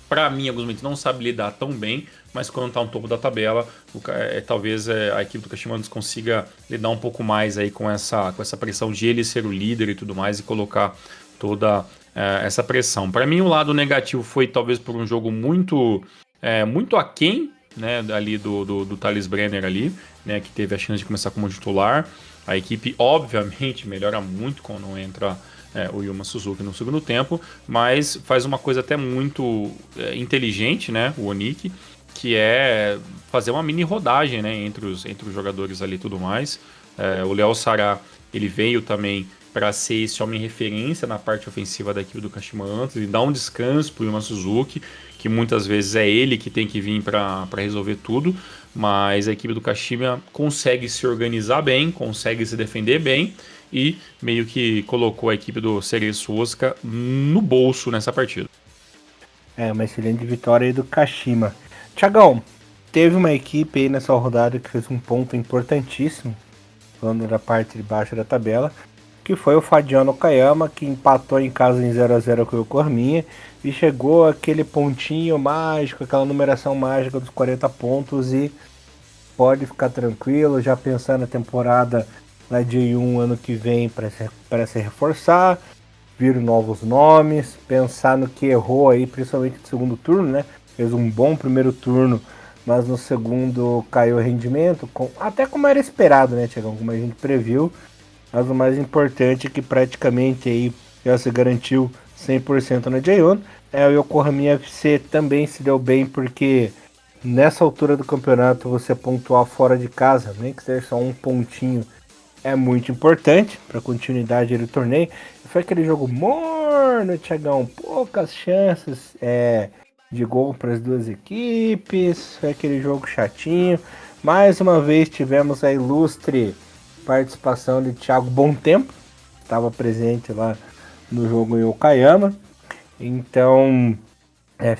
para mim, alguns momentos não sabe lidar tão bem, mas quando está no topo da tabela, talvez a equipe do Kashima consiga lidar um pouco mais aí com essa pressão de ele ser o líder e tudo mais, e colocar toda essa pressão. Para mim, o lado negativo foi talvez por um jogo muito aquém, né, ali do Thales Brenner ali, né, que teve a chance de começar como titular. A equipe, obviamente, melhora muito quando entra o Yuma Suzuki no segundo tempo, mas faz uma coisa até muito inteligente, né, o Oniki, que é fazer uma mini rodagem, né, entre os jogadores ali e tudo mais. O Léo Sará, ele veio também para ser esse homem referência na parte ofensiva da equipe do Kashima antes, e dar um descanso para o Yuma Suzuki, que muitas vezes é ele que tem que vir para resolver tudo, mas a equipe do Kashima consegue se organizar bem, consegue se defender bem, e meio que colocou a equipe do Cereço Osaka no bolso nessa partida. Uma excelente vitória aí do Kashima. Tiagão, teve uma equipe aí nessa rodada que fez um ponto importantíssimo, falando da parte de baixo da tabela, que foi o Fadiano Okayama, que empatou em casa em 0-0 com o Yokohama e chegou aquele pontinho mágico, aquela numeração mágica dos 40 pontos, e pode ficar tranquilo, já pensando na temporada na J1 ano que vem para se reforçar, vir novos nomes, pensar no que errou aí, principalmente no segundo turno, né? Fez um bom primeiro turno, mas no segundo caiu o rendimento, até como era esperado, né, Tiagão? Como a gente previu. Mas o mais importante é que praticamente aí já se garantiu 100% na J1. O Yokohama FC também se deu bem, porque nessa altura do campeonato você pontuar fora de casa, nem que seja só um pontinho, é muito importante para a continuidade do torneio. Foi aquele jogo morno, Thiagão, poucas chances de gol para as duas equipes, foi aquele jogo chatinho. Mais uma vez tivemos a ilustre participação de Thiago Bom Tempo, estava presente lá no jogo em Okayama. Então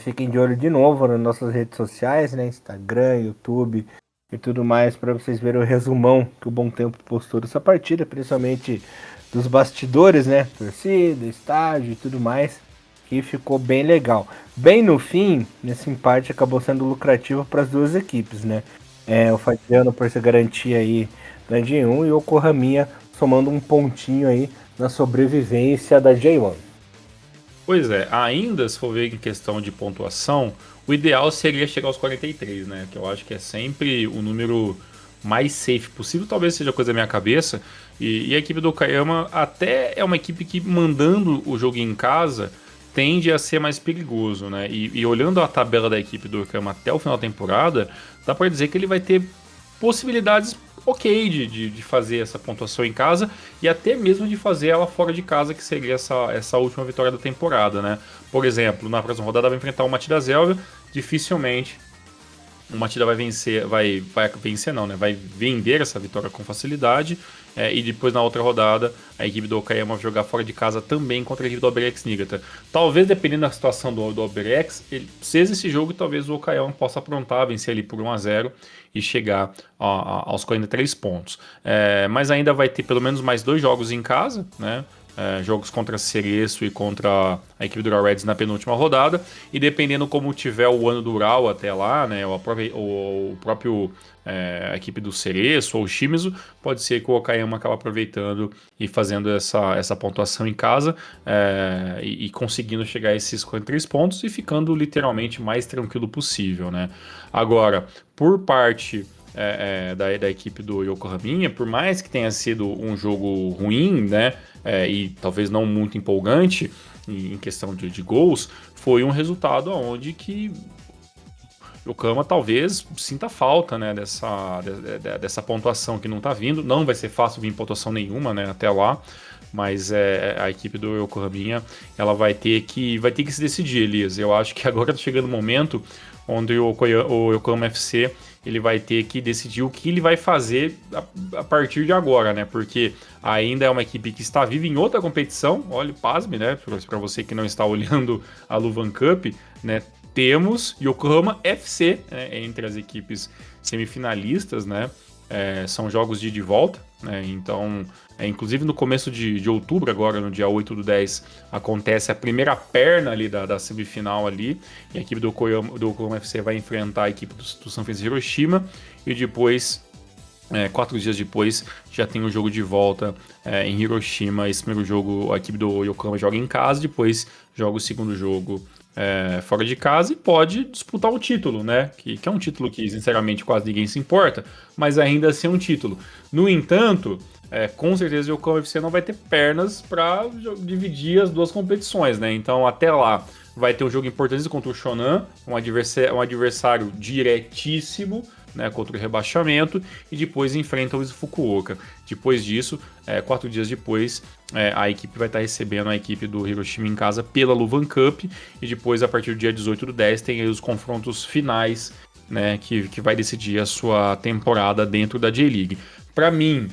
fiquem de olho de novo nas nossas redes sociais, né? Instagram, YouTube e tudo mais, para vocês verem o resumão que o Bom Tempo postou dessa partida, principalmente dos bastidores, né? Torcida, estádio e tudo mais, que ficou bem legal. Bem no fim, nesse empate acabou sendo lucrativo para as duas equipes, né? O Fadiano por se garantir aí na J1 e o Yokohama somando um pontinho aí na sobrevivência da J1. Pois é, ainda se for ver em questão de pontuação, o ideal seria chegar aos 43, né? Que eu acho que é sempre o número mais safe possível. Talvez seja coisa da minha cabeça. E a equipe do Okayama até é uma equipe que, mandando o jogo em casa, tende a ser mais perigoso, né? E olhando a tabela da equipe do Okayama até o final da temporada, dá para dizer que ele vai ter possibilidades ok de fazer essa pontuação em casa e até mesmo de fazer ela fora de casa, que seria essa última vitória da temporada, né? Por exemplo, na próxima rodada vai enfrentar o Matilda Zelva, dificilmente o Matilda vai vencer, vai vencer não, né? Vai vender essa vitória com facilidade. E depois na outra rodada a equipe do Okayama vai jogar fora de casa também contra a equipe do Albirex Niigata. Talvez, dependendo da situação do Albirex, seja esse jogo, talvez o Okayama possa aprontar, vencer ali por 1-0 e chegar aos 43 pontos. Mas ainda vai ter pelo menos mais 2 jogos em casa, né? Jogos contra Cereço e contra a equipe do Ural Reds na penúltima rodada, e dependendo como tiver o ano do Ural até lá, né, o próprio a equipe do Cereço ou o Shimizu, pode ser que o Okayama acabe aproveitando e fazendo essa pontuação em casa, e conseguindo chegar a esses 43 pontos e ficando literalmente mais tranquilo possível, né? Agora, por parte da equipe do Yokohaminha, por mais que tenha sido um jogo ruim, né, e talvez não muito empolgante em questão de gols, foi um resultado onde que Yokohama talvez sinta falta, né, dessa pontuação que não está vindo. Não vai ser fácil vir pontuação nenhuma, né, até lá, mas a equipe do Yokohaminha, ela vai ter que se decidir, Elias. Eu acho que agora está chegando o momento onde o Yokohama FC ele vai ter que decidir o que ele vai fazer a partir de agora, né? Porque ainda é uma equipe que está viva em outra competição. Olha, pasme, né? Para você que não está olhando a Luvan Cup, né? Temos Yokohama FC, né, entre as equipes semifinalistas, né? São jogos de volta, né? Então, inclusive no começo de outubro, agora no dia 8/10, acontece a primeira perna ali da semifinal ali, e a equipe do Yokohama FC vai enfrentar a equipe do Sanfrecce Hiroshima, e depois, 4 dias depois, já tem o jogo de volta em Hiroshima. Esse primeiro jogo a equipe do Yokohama joga em casa, depois joga o segundo jogo fora de casa e pode disputar o título, né? Que é um título que, sinceramente, quase ninguém se importa, mas ainda assim é um título. No entanto, com certeza o Yokohama FC não vai ter pernas para dividir as duas competições, né? Então, até lá, vai ter um jogo importante contra o Shonan, um adversário diretíssimo, né, contra o rebaixamento, e depois enfrenta o Fukuoka. Depois disso, 4 dias depois, a equipe vai estar recebendo a equipe do Hiroshima em casa pela Luvan Cup, e depois, a partir do dia 18/10, tem aí os confrontos finais, né, que vai decidir a sua temporada dentro da J-League. Para mim,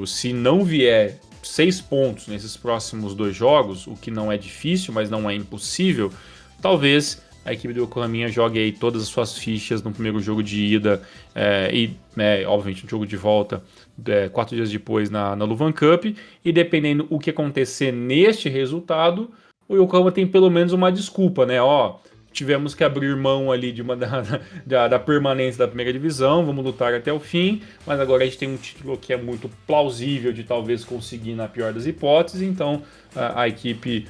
se não vier 6 pontos nesses próximos 2 jogos, o que não é difícil, mas não é impossível, talvez a equipe do Yokohama jogue aí todas as suas fichas no primeiro jogo de ida, obviamente, no jogo de volta 4 dias depois na Luvan Cup, e dependendo o que acontecer neste resultado, o Yokohama tem pelo menos uma desculpa, né? Tivemos que abrir mão ali da permanência da primeira divisão, vamos lutar até o fim, mas agora a gente tem um título que é muito plausível de talvez conseguir na pior das hipóteses, então a equipe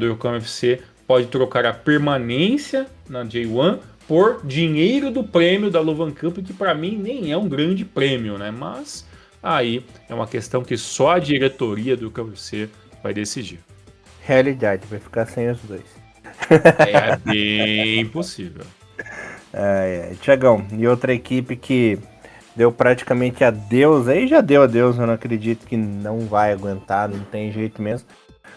do Yokohama FC pode trocar a permanência na J1 por dinheiro do prêmio da Luvan Cup, que para mim nem é um grande prêmio, né? Mas aí é uma questão que só a diretoria do Yokohama FC vai decidir. Realidade, vai ficar sem os dois. É bem possível. Tiagão, e outra equipe que deu praticamente adeus, aí já deu adeus, eu não acredito que não vai aguentar, não tem jeito mesmo.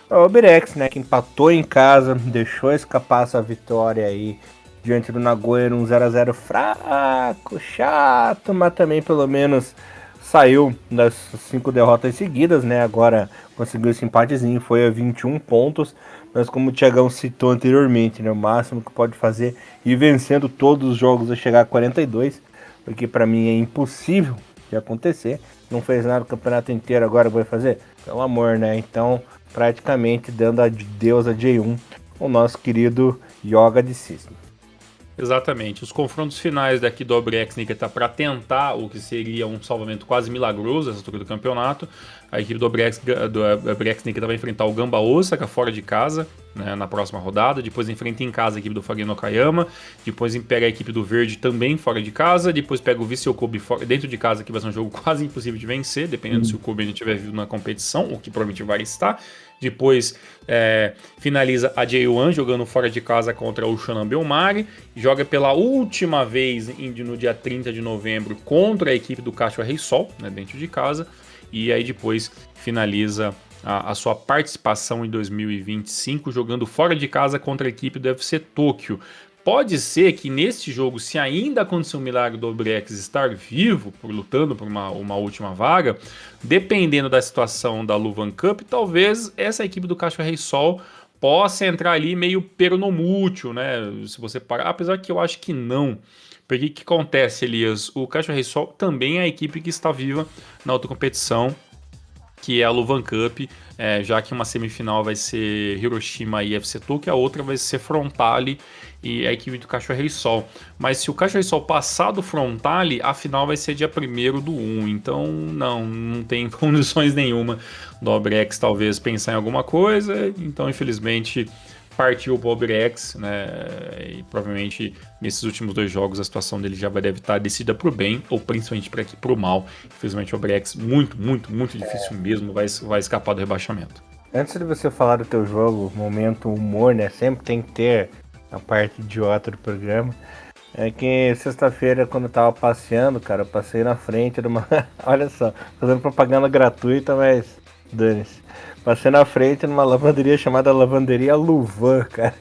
O Albirex, né, que empatou em casa, deixou escapar essa vitória aí diante do Nagoya, um 0-0 fraco, chato, mas também pelo menos saiu das 5 derrotas seguidas, né? Agora conseguiu esse empatezinho, foi a 21 pontos, mas como o Thiagão citou anteriormente, né, o máximo que pode fazer ir vencendo todos os jogos é chegar a 42, porque para mim é impossível de acontecer. Não fez nada o campeonato inteiro, agora vai fazer? Pelo amor, né? Então, praticamente dando adeus a J1, o nosso querido Yoga de Cisne. Exatamente. Os confrontos finais daqui do Albirex Niigata para tentar o que seria um salvamento quase milagroso nessa altura do campeonato A equipe do Obrex Nikita vai enfrentar o Gamba Osaka fora de casa, né, na próxima rodada. Depois enfrenta em casa a equipe do Fageno Okayama. Depois pega a equipe do Verde também fora de casa. Depois pega o Vissel Kobe dentro de casa, que vai ser um jogo quase impossível de vencer, dependendo se o Kobe estiver vivo na competição, o que provavelmente vai estar. Depois finaliza a J1 jogando fora de casa contra o Shonan Bellmare. Joga pela última vez no dia 30 de novembro contra a equipe do Kashiwa Reysol, né, dentro de casa. E aí depois finaliza a sua participação em 2025 jogando fora de casa contra a equipe do FC Tóquio. Pode ser que neste jogo, se ainda acontecer um milagre do Obrex estar vivo, lutando por uma última vaga, dependendo da situação da Luvan Cup, talvez essa equipe do Kashiwa Reysol possa entrar ali meio peronomútil, né? Se você parar, apesar que eu acho que não. Porque o que acontece, Elias? O Kashiwa Reysol também é a equipe que está viva na outra competição, que é a Luvan Cup, já que uma semifinal vai ser Hiroshima e FC Tóquio, a outra vai ser Frontale e a equipe do Kashiwa Reysol. Mas se o Kashiwa Reysol passar do Frontale, a final vai ser dia 1º/1, então não tem condições nenhuma do Obrex talvez pensar em alguma coisa, então infelizmente partiu para o Obrex, né? E provavelmente nesses últimos 2 jogos a situação dele já deve estar decidida para o bem, ou principalmente para o mal. Infelizmente o Obrex muito difícil mesmo vai escapar do rebaixamento. Antes de você falar do teu jogo, momento humor, né? Sempre tem que ter a parte idiota do programa. É que sexta-feira, quando eu tava passeando, cara, eu passei na frente de uma... Olha só, fazendo propaganda gratuita, mas dane-se. Passei na frente numa lavanderia chamada Lavanderia Luvan, cara.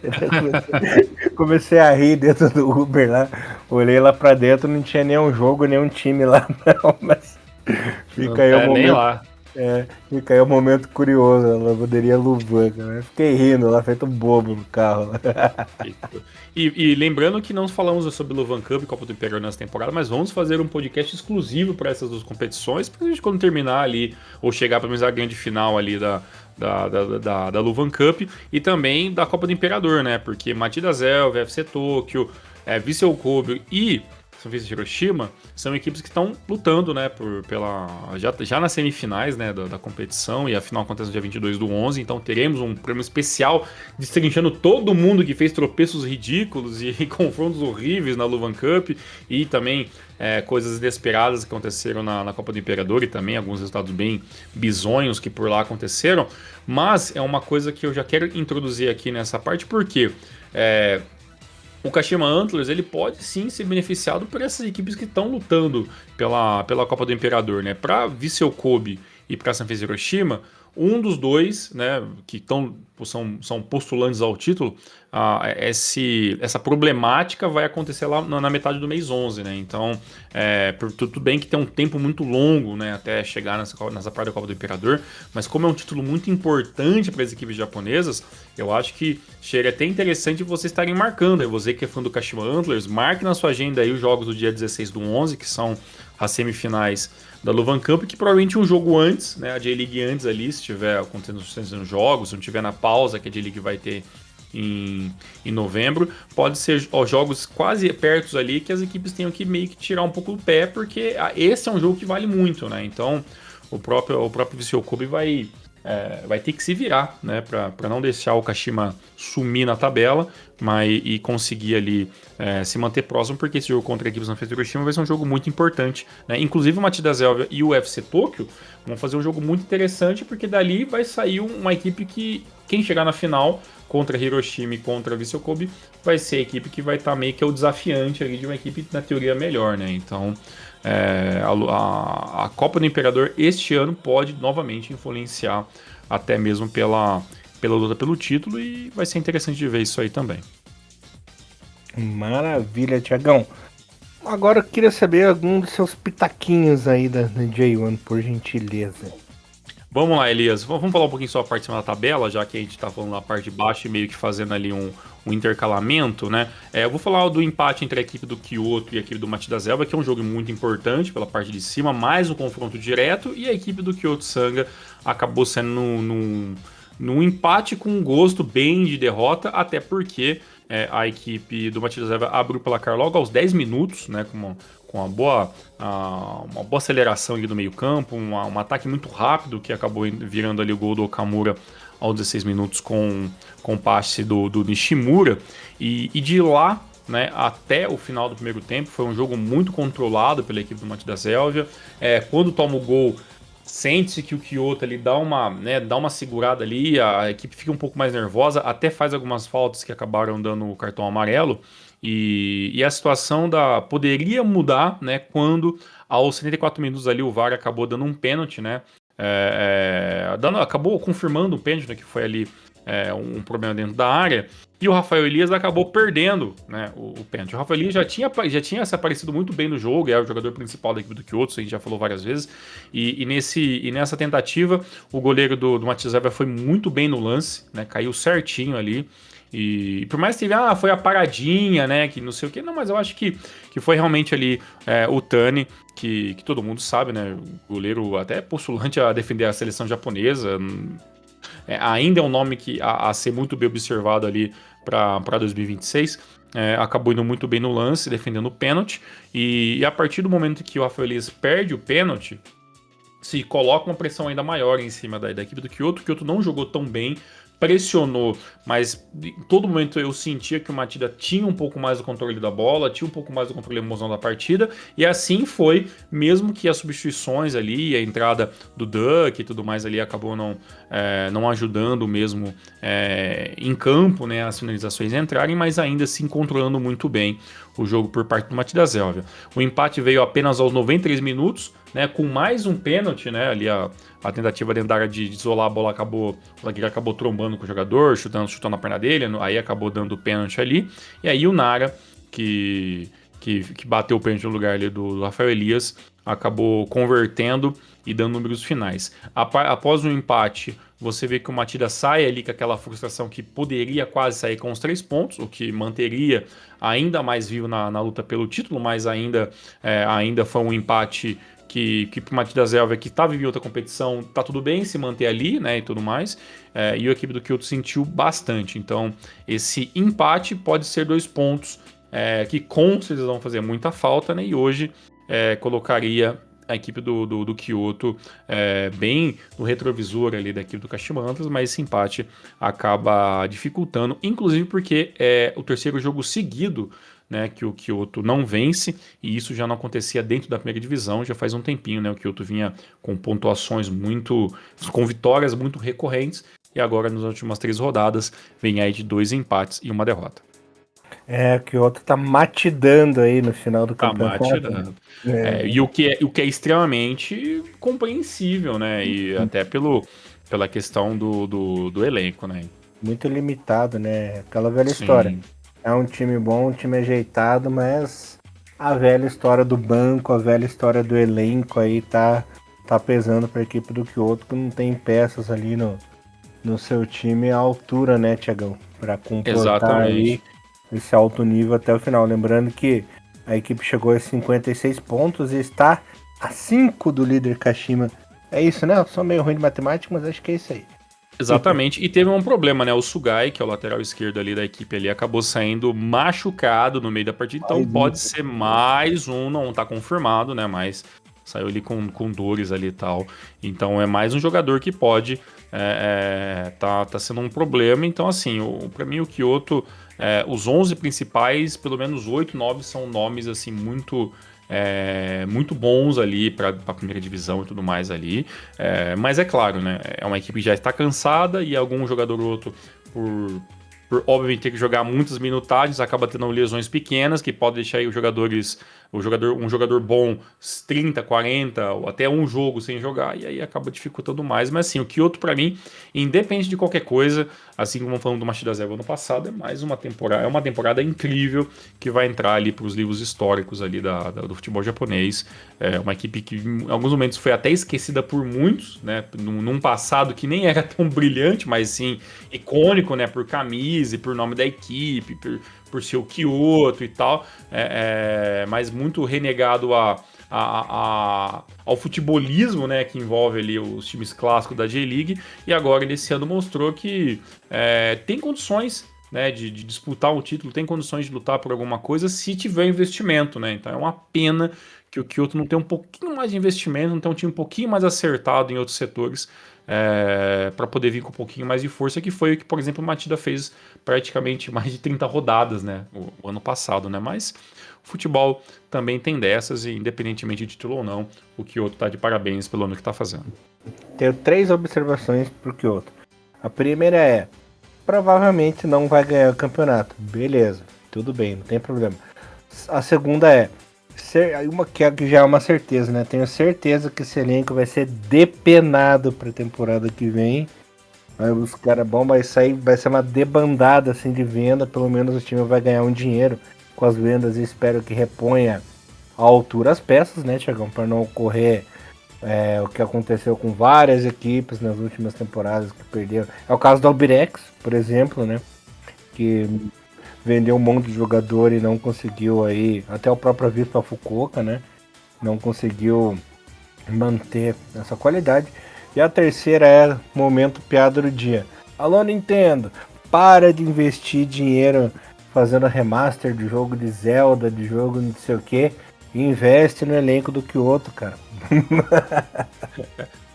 Comecei a rir dentro do Uber lá. Olhei lá pra dentro, não tinha nenhum jogo, nenhum time lá, não. Mas fica aí o momento. Nem lá. Fica aí um momento curioso, a Lavanderia Luvan, cara. Fiquei rindo lá, feito um bobo no carro. E lembrando que não falamos sobre Luvan Cup e Copa do Império nessa temporada, mas vamos fazer um podcast exclusivo para essas 2 competições, pra gente quando terminar ali, ou chegar pelo menos à grande final ali da Luvan Cup, e também da Copa do Imperador, né? Porque Matida Zelv, FC Tóquio, Vissel Kobe e São Francisco de Hiroshima são equipes que estão lutando, né, já nas semifinais, né, da competição, e a final acontece no dia 22/11, então teremos um prêmio especial destrinchando todo mundo que fez tropeços ridículos e confrontos horríveis na Luvan Cup, e também coisas inesperadas que aconteceram na Copa do Imperador, e também alguns resultados bem bizonhos que por lá aconteceram, mas é uma coisa que eu já quero introduzir aqui nessa parte, porque o Kashima Antlers ele pode sim ser beneficiado por essas equipes que estão lutando pela Copa do Imperador, né? Para Vissel Kobe e para Sanfrecce Hiroshima, um dos dois, né, que são postulantes ao título, essa problemática vai acontecer lá na metade do mês 11, né? Então, tudo bem que tem um tempo muito longo, né, até chegar nessa parte da Copa do Imperador, mas como é um título muito importante para as equipes japonesas, eu acho que chega até interessante vocês estarem marcando. Você que é fã do Kashima Antlers, marque na sua agenda aí os jogos do dia 16/11, que são as semifinais da Luvan Cup, que provavelmente um jogo antes, né, a J-League antes ali, se tiver acontecendo jogos, se não tiver na pausa que a J-League vai ter em novembro, pode ser jogos quase perto ali que as equipes tenham que meio que tirar um pouco do pé, porque esse é um jogo que vale muito, né? Então o próprio Vissel Kobe vai ter que se virar, né, para não deixar o Kashima sumir na tabela, e conseguir ali se manter próximo, porque esse jogo contra a equipe Sanfrecce Hiroshima vai ser um jogo muito importante, né? Inclusive o Matida Zelvia e o FC Tóquio vão fazer um jogo muito interessante, porque dali vai sair uma equipe que, quem chegar na final contra Hiroshima e contra Vissel Kobe, vai ser a equipe que vai estar meio que o desafiante ali de uma equipe, na teoria, melhor, né? Então a Copa do Imperador este ano pode novamente influenciar até mesmo pela luta pelo título, e vai ser interessante de ver isso aí também. Maravilha, Thiagão. Agora eu queria saber algum dos seus pitaquinhos aí da J1, por gentileza. Vamos lá, Elias. Vamos falar um pouquinho só a parte de cima da tabela, já que a gente tá falando da parte de baixo e meio que fazendo ali um intercalamento, né? Eu vou falar do empate entre a equipe do Kyoto e a equipe do Matida Zelva, que é um jogo muito importante pela parte de cima, mais um confronto direto, e a equipe do Kyoto Sanga acabou sendo num empate com um gosto bem de derrota, até porque a equipe do Matías Zévia abriu o placar logo aos 10 minutos, né, com uma boa aceleração ali do meio campo, um ataque muito rápido que acabou virando ali o gol do Okamura aos 16 minutos com passe do Nishimura, e de lá, né, até o final do primeiro tempo foi um jogo muito controlado pela equipe do Matías Zévia. Quando toma o gol, sente-se que o Kyoto ali dá uma segurada ali, a equipe fica um pouco mais nervosa, até faz algumas faltas que acabaram dando o cartão amarelo, e a situação poderia mudar, né, quando aos 74 minutos ali o VAR acabou dando um pênalti, né, acabou confirmando o pênalti, né, que foi ali um problema dentro da área, e o Rafael Elias acabou perdendo, né, o pênalti. O Rafael Elias já tinha se aparecido muito bem no jogo, é o jogador principal da equipe do Kyoto, a gente já falou várias vezes, e nessa tentativa, o goleiro do Matías Zévia foi muito bem no lance, né, caiu certinho ali, e por mais que teve, foi a paradinha, né, que não sei o que, não, mas eu acho que foi realmente ali o Tani, que todo mundo sabe, né, o goleiro até postulante a defender a seleção japonesa, ainda é um nome a ser muito bem observado ali para 2026. Acabou indo muito bem no lance, defendendo o pênalti. E a partir do momento que o Rafael Elias perde o pênalti, se coloca uma pressão ainda maior em cima da equipe do Kyoto. O Kyoto não jogou tão bem, pressionou, mas em todo momento eu sentia que o Matida tinha um pouco mais do controle da bola, tinha um pouco mais do controle emocional da partida, e assim foi, mesmo que as substituições ali, a entrada do Duck e tudo mais ali acabou não ajudando mesmo em campo, né, as finalizações entrarem, mas ainda assim controlando muito bem o jogo por parte do Matías Zévia. O empate veio apenas aos 93 minutos, né, com mais um pênalti, né, ali a tentativa dentro da área de isolar a bola, o zagueiro acabou trombando com o jogador, chutando na perna dele, aí acabou dando o pênalti ali, e aí o Nara, que bateu o pênalti no lugar ali do Rafael Elias, acabou convertendo e dando números finais. Após o empate, você vê que o Matida sai ali com aquela frustração que poderia quase sair com os 3 pontos, o que manteria ainda mais vivo na luta pelo título, mas ainda foi um empate que pro Matías Zévia, que estava em outra competição, tá tudo bem se manter ali, né, e tudo mais, e a equipe do Kyoto sentiu bastante. Então, esse empate pode ser 2 pontos que com certeza vão fazer muita falta, né, e hoje colocaria a equipe do Kyoto bem no retrovisor ali da equipe do Kashimantas, mas esse empate acaba dificultando, inclusive porque é o terceiro jogo seguido, né, que o Kyoto não vence, e isso já não acontecia dentro da primeira divisão, já faz um tempinho, né, o Kyoto vinha com pontuações com vitórias muito recorrentes, e agora nas últimas 3 rodadas vem aí de 2 empates e 1 derrota. O Kyoto tá matidando aí no final do campeonato. Matidando. E o que é extremamente compreensível, né, e até pela questão do elenco, né. Muito limitado, né, aquela velha Sim. história. É um time bom, um time ajeitado, mas a velha história do banco, a velha história do elenco aí tá pesando para a equipe do Kyoto, que não tem peças ali no seu time à altura, né, Thiagão? Para comportar aí esse alto nível até o final. Lembrando que a equipe chegou a 56 pontos e está a 5 do líder Kashima. É isso, né? Eu sou meio ruim de matemática, mas acho que é isso aí. Exatamente, e teve um problema, né? O Sugai, que é o lateral esquerdo ali da equipe ali, acabou saindo machucado no meio da partida, então pode ser mais um, não tá confirmado, né? Mas saiu ali com dores ali e tal. Então é mais um jogador que pode tá sendo um problema. Então, assim, pra mim o Kyoto, os 11 principais, pelo menos 8, 9 são nomes assim muito bons ali para a primeira divisão e tudo mais ali, mas é claro, né, é uma equipe que já está cansada e algum jogador ou outro, por obviamente ter que jogar muitas minutagens, acaba tendo lesões pequenas que podem deixar aí um jogador bom 30, 40 ou até um jogo sem jogar, e aí acaba dificultando mais. Mas assim, o Kyoto pra mim, independente de qualquer coisa, assim como falamos do Machida Zévia ano passado, é uma temporada incrível que vai entrar ali para os livros históricos ali do futebol japonês. É uma equipe que em alguns momentos foi até esquecida por muitos, né, num passado que nem era tão brilhante, mas sim icônico, né, por camisa e por nome da equipe, por ser o Kyoto e tal, mas muito renegado ao futebolismo, né, que envolve ali os times clássicos da J-League, e agora nesse ano mostrou que tem condições, né, de disputar um título, tem condições de lutar por alguma coisa se tiver investimento, né? Então é uma pena que o Kyoto não tem um pouquinho mais de investimento, não tem um time um pouquinho mais acertado em outros setores, para poder vir com um pouquinho mais de força, que foi o que, por exemplo, o Matida fez praticamente mais de 30 rodadas, né, o ano passado, né? Mas o futebol também tem dessas, e independentemente de título ou não, o Kyoto tá de parabéns pelo ano que tá fazendo. Tenho 3 observações pro Kyoto. A primeira é: provavelmente não vai ganhar o campeonato. Beleza, tudo bem, não tem problema. A segunda é: uma que já é uma certeza, né? Tenho certeza que esse elenco vai ser depenado pra temporada que vem. Aí os caras bom vai ser uma debandada assim de venda. Pelo menos o time vai ganhar um dinheiro com as vendas, e espero que reponha à altura as peças, né, Thiagão? Para não ocorrer o que aconteceu com várias equipes nas últimas temporadas que perderam. É o caso do Albirex, por exemplo, né? Que vendeu um monte de jogador e não conseguiu aí, até o próprio Avispa Fukuoka, né? Não conseguiu manter essa qualidade. E a terceira é momento piada do dia. Alô, Nintendo, para de investir dinheiro fazendo remaster de jogo de Zelda, de jogo não sei o que, e investe no elenco do Kyoto, cara.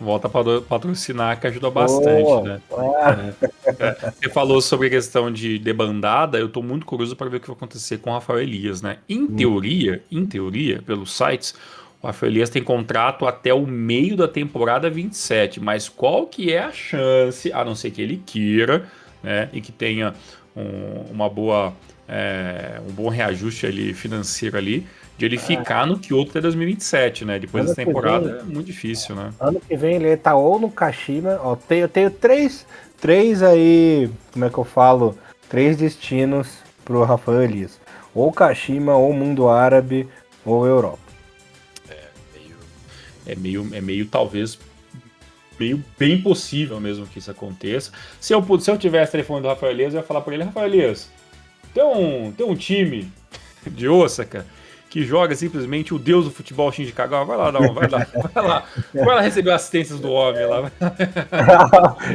Volta a patrocinar, que ajuda bastante, né? Você falou sobre a questão de debandada, eu tô muito curioso para ver o que vai acontecer com o Rafael Elias, né? Em teoria, pelos sites, o Rafael Elias tem contrato até o meio da temporada 27, mas qual que é a chance, a não ser que ele queira, né, e que tenha uma boa, um bom reajuste ali financeiro ali, de ele ficar no Kyoto até 2027, né? Depois Ano dessa que temporada vem- é muito difícil, né? Ano que vem ele tá ou no Kashima, ó, eu tenho três aí, como é que eu falo? 3 destinos pro Rafael Elias. Ou Kashima, ou Mundo Árabe, ou Europa. É meio talvez meio bem possível mesmo que isso aconteça. Se eu tivesse telefone do Rafael Elias, eu ia falar para ele: Rafael Elias, tem um time de Osaka que joga simplesmente o deus do futebol Shinji Kagawa. Vai lá receber assistências do homem lá.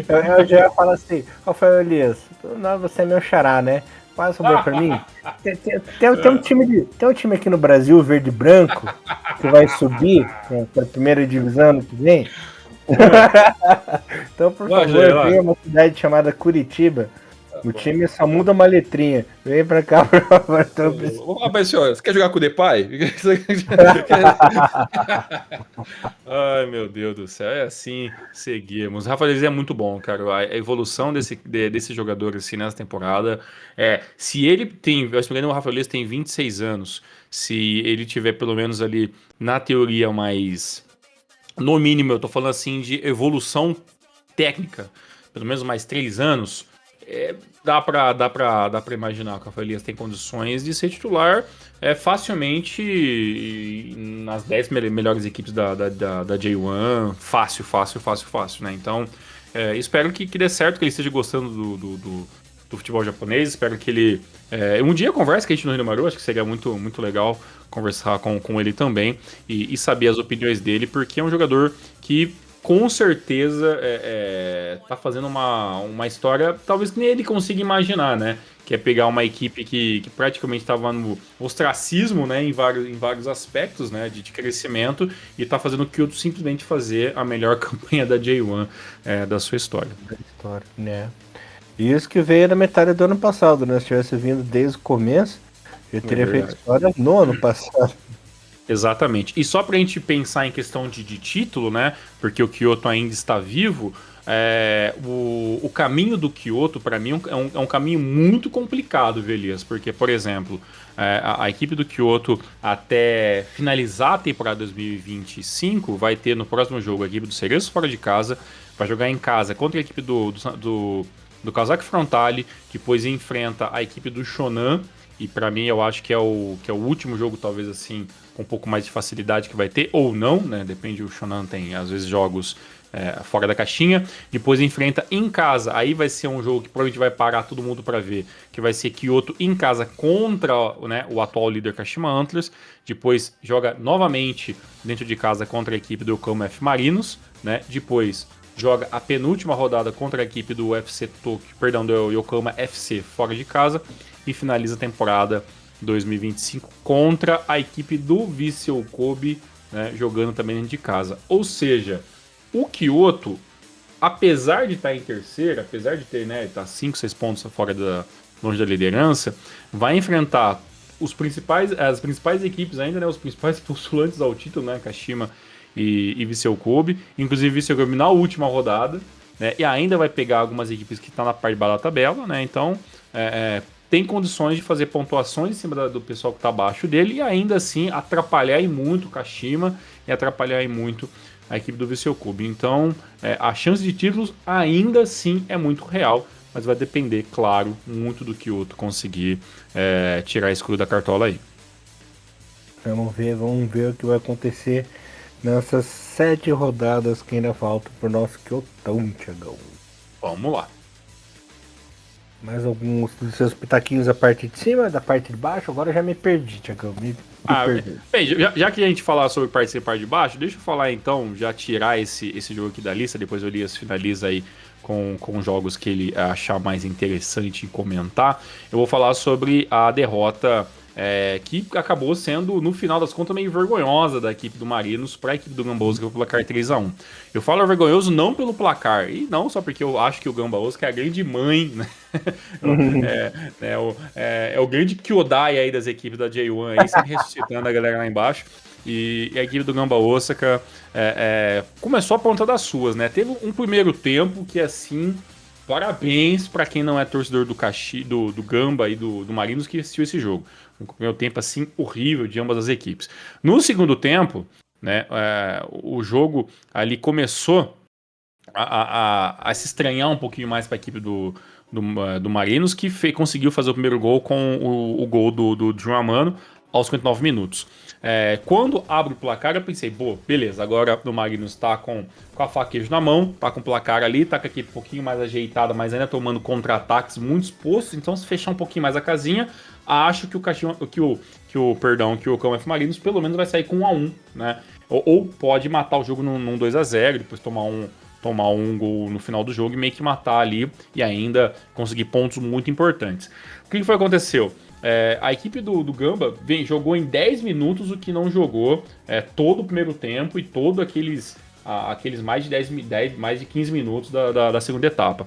eu já ia falar assim, Rafael Elias, não, você é meu xará, né? Faz um favor pra mim. Tem um time aqui no Brasil, verde e branco, que vai subir pra primeira divisão ano que vem. Então, por Imagina, favor, venha uma cidade chamada Curitiba. O time só muda uma letrinha. Vem pra cá, por favor. Mas, senhor, você quer jogar com o Depay? Ai, meu Deus do céu, é assim, seguimos. O Rafael Elias é muito bom, cara. A evolução desse jogador assim, nessa temporada. Se ele tem, eu se não me engano, o Rafael Elias tem 26 anos. Se ele tiver pelo menos ali, na teoria, mais. No mínimo, eu tô falando assim de evolução técnica, pelo menos mais 3 anos. Dá pra imaginar que o Rafael Elias tem condições de ser titular facilmente nas 10 melhores equipes da J1. Fácil, né? Então, espero que dê certo, que ele esteja gostando do futebol japonês. Espero que ele um dia converse com a gente no Rio, acho que seria muito, muito legal conversar com ele também e saber as opiniões dele, porque é um jogador que com certeza tá fazendo uma história talvez que nem ele consiga imaginar, né? Que é pegar uma equipe que praticamente estava no ostracismo, né? Em vários aspectos, né? De crescimento, e tá fazendo o Kyoto simplesmente fazer a melhor campanha da J1 da sua história. História, né? Isso que veio da metade do ano passado, né? Se tivesse vindo desde o começo, eu teria feito história no ano passado. Exatamente. E só pra gente pensar em questão de título, né? Porque o Kyoto ainda está vivo. O caminho do Kyoto, para mim, é um caminho muito complicado, Elias. Porque, por exemplo, a equipe do Kyoto, até finalizar a temporada 2025, vai ter no próximo jogo a equipe do Cereço fora de casa, vai jogar em casa contra a equipe do Kazakh Frontale, depois enfrenta a equipe do Shonan. E pra mim eu acho que é o último jogo, talvez assim, com um pouco mais de facilidade que vai ter, ou não, né? Depende, o Shonan tem às vezes jogos fora da caixinha. Depois enfrenta em casa, aí vai ser um jogo que provavelmente vai parar todo mundo pra ver, que vai ser Kyoto em casa contra, né, o atual líder Kashima Antlers. Depois joga novamente dentro de casa contra a equipe do Yokohama F Marinos, né? Depois joga a penúltima rodada contra a equipe do UFC Tokyo, perdão, do Yokohama FC fora de casa e finaliza a temporada 2025 contra a equipe do Vissel Kobe, né, jogando também dentro de casa. Ou seja, o Kyoto, apesar de estar em terceiro, apesar de ter, né, tá 5, 6 pontos fora longe da liderança, vai enfrentar as principais equipes ainda, né, os principais postulantes ao título, né, Kashima e Vissel Kobe, inclusive Vissel Kobe na última rodada, né, e ainda vai pegar algumas equipes que estão na parte de baixo da tabela, né, então tem condições de fazer pontuações em cima do pessoal que está abaixo dele e ainda assim atrapalhar e muito o Kashima e atrapalhar e muito a equipe do Vissel Kobe. Então a chance de títulos ainda assim é muito real, mas vai depender, claro, muito do Kyoto conseguir tirar escuro da cartola aí. Vamos ver o que vai acontecer nessas 7 rodadas que ainda faltam pro nosso Kyotão, Thiagão. Vamos lá. Mais alguns dos seus pitaquinhos da parte de cima, da parte de baixo? Agora eu já me perdi, Thiagão. Me perdi. Bem, já que a gente falar sobre parte de baixo, deixa eu falar então, já tirar esse jogo aqui da lista, depois o Elias finaliza aí com jogos que ele achar mais interessante em comentar. Eu vou falar sobre a derrota que acabou sendo, no final das contas, meio vergonhosa da equipe do Marinos para a equipe do Gamba Osaka pelo placar 3-1. Eu falo vergonhoso não pelo placar, e não só porque eu acho que o Gamba Osaka é a grande mãe, né? É o grande Kyodai aí das equipes da J1 aí, sempre ressuscitando a galera lá embaixo. E a equipe do Gamba Osaka começou a ponta das suas, né? Teve um primeiro tempo que, assim, parabéns para quem não é torcedor do Gamba e do Marinos que assistiu esse jogo. Um primeiro tempo, assim, horrível de ambas as equipes. No segundo tempo, né, o jogo ali começou a se estranhar um pouquinho mais para a equipe do Marinos, que conseguiu fazer o primeiro gol com o gol do João Amano aos 59 minutos. Quando abre o placar, eu pensei, beleza, agora o Marinos tá com a faca e queijo na mão, tá com o placar ali, tá com a equipe um pouquinho mais ajeitada, mas ainda tomando contra-ataques muito expostos, então se fechar um pouquinho mais a casinha, acho que o Yokohama F Marinos pelo menos vai sair com 1-1, né? Ou pode matar o jogo num 2-0, depois tomar um gol no final do jogo e meio que matar ali e ainda conseguir pontos muito importantes. O que foi que aconteceu? A equipe do Gamba jogou em 10 minutos o que não jogou todo o primeiro tempo e todo aqueles mais de 15 minutos da segunda etapa.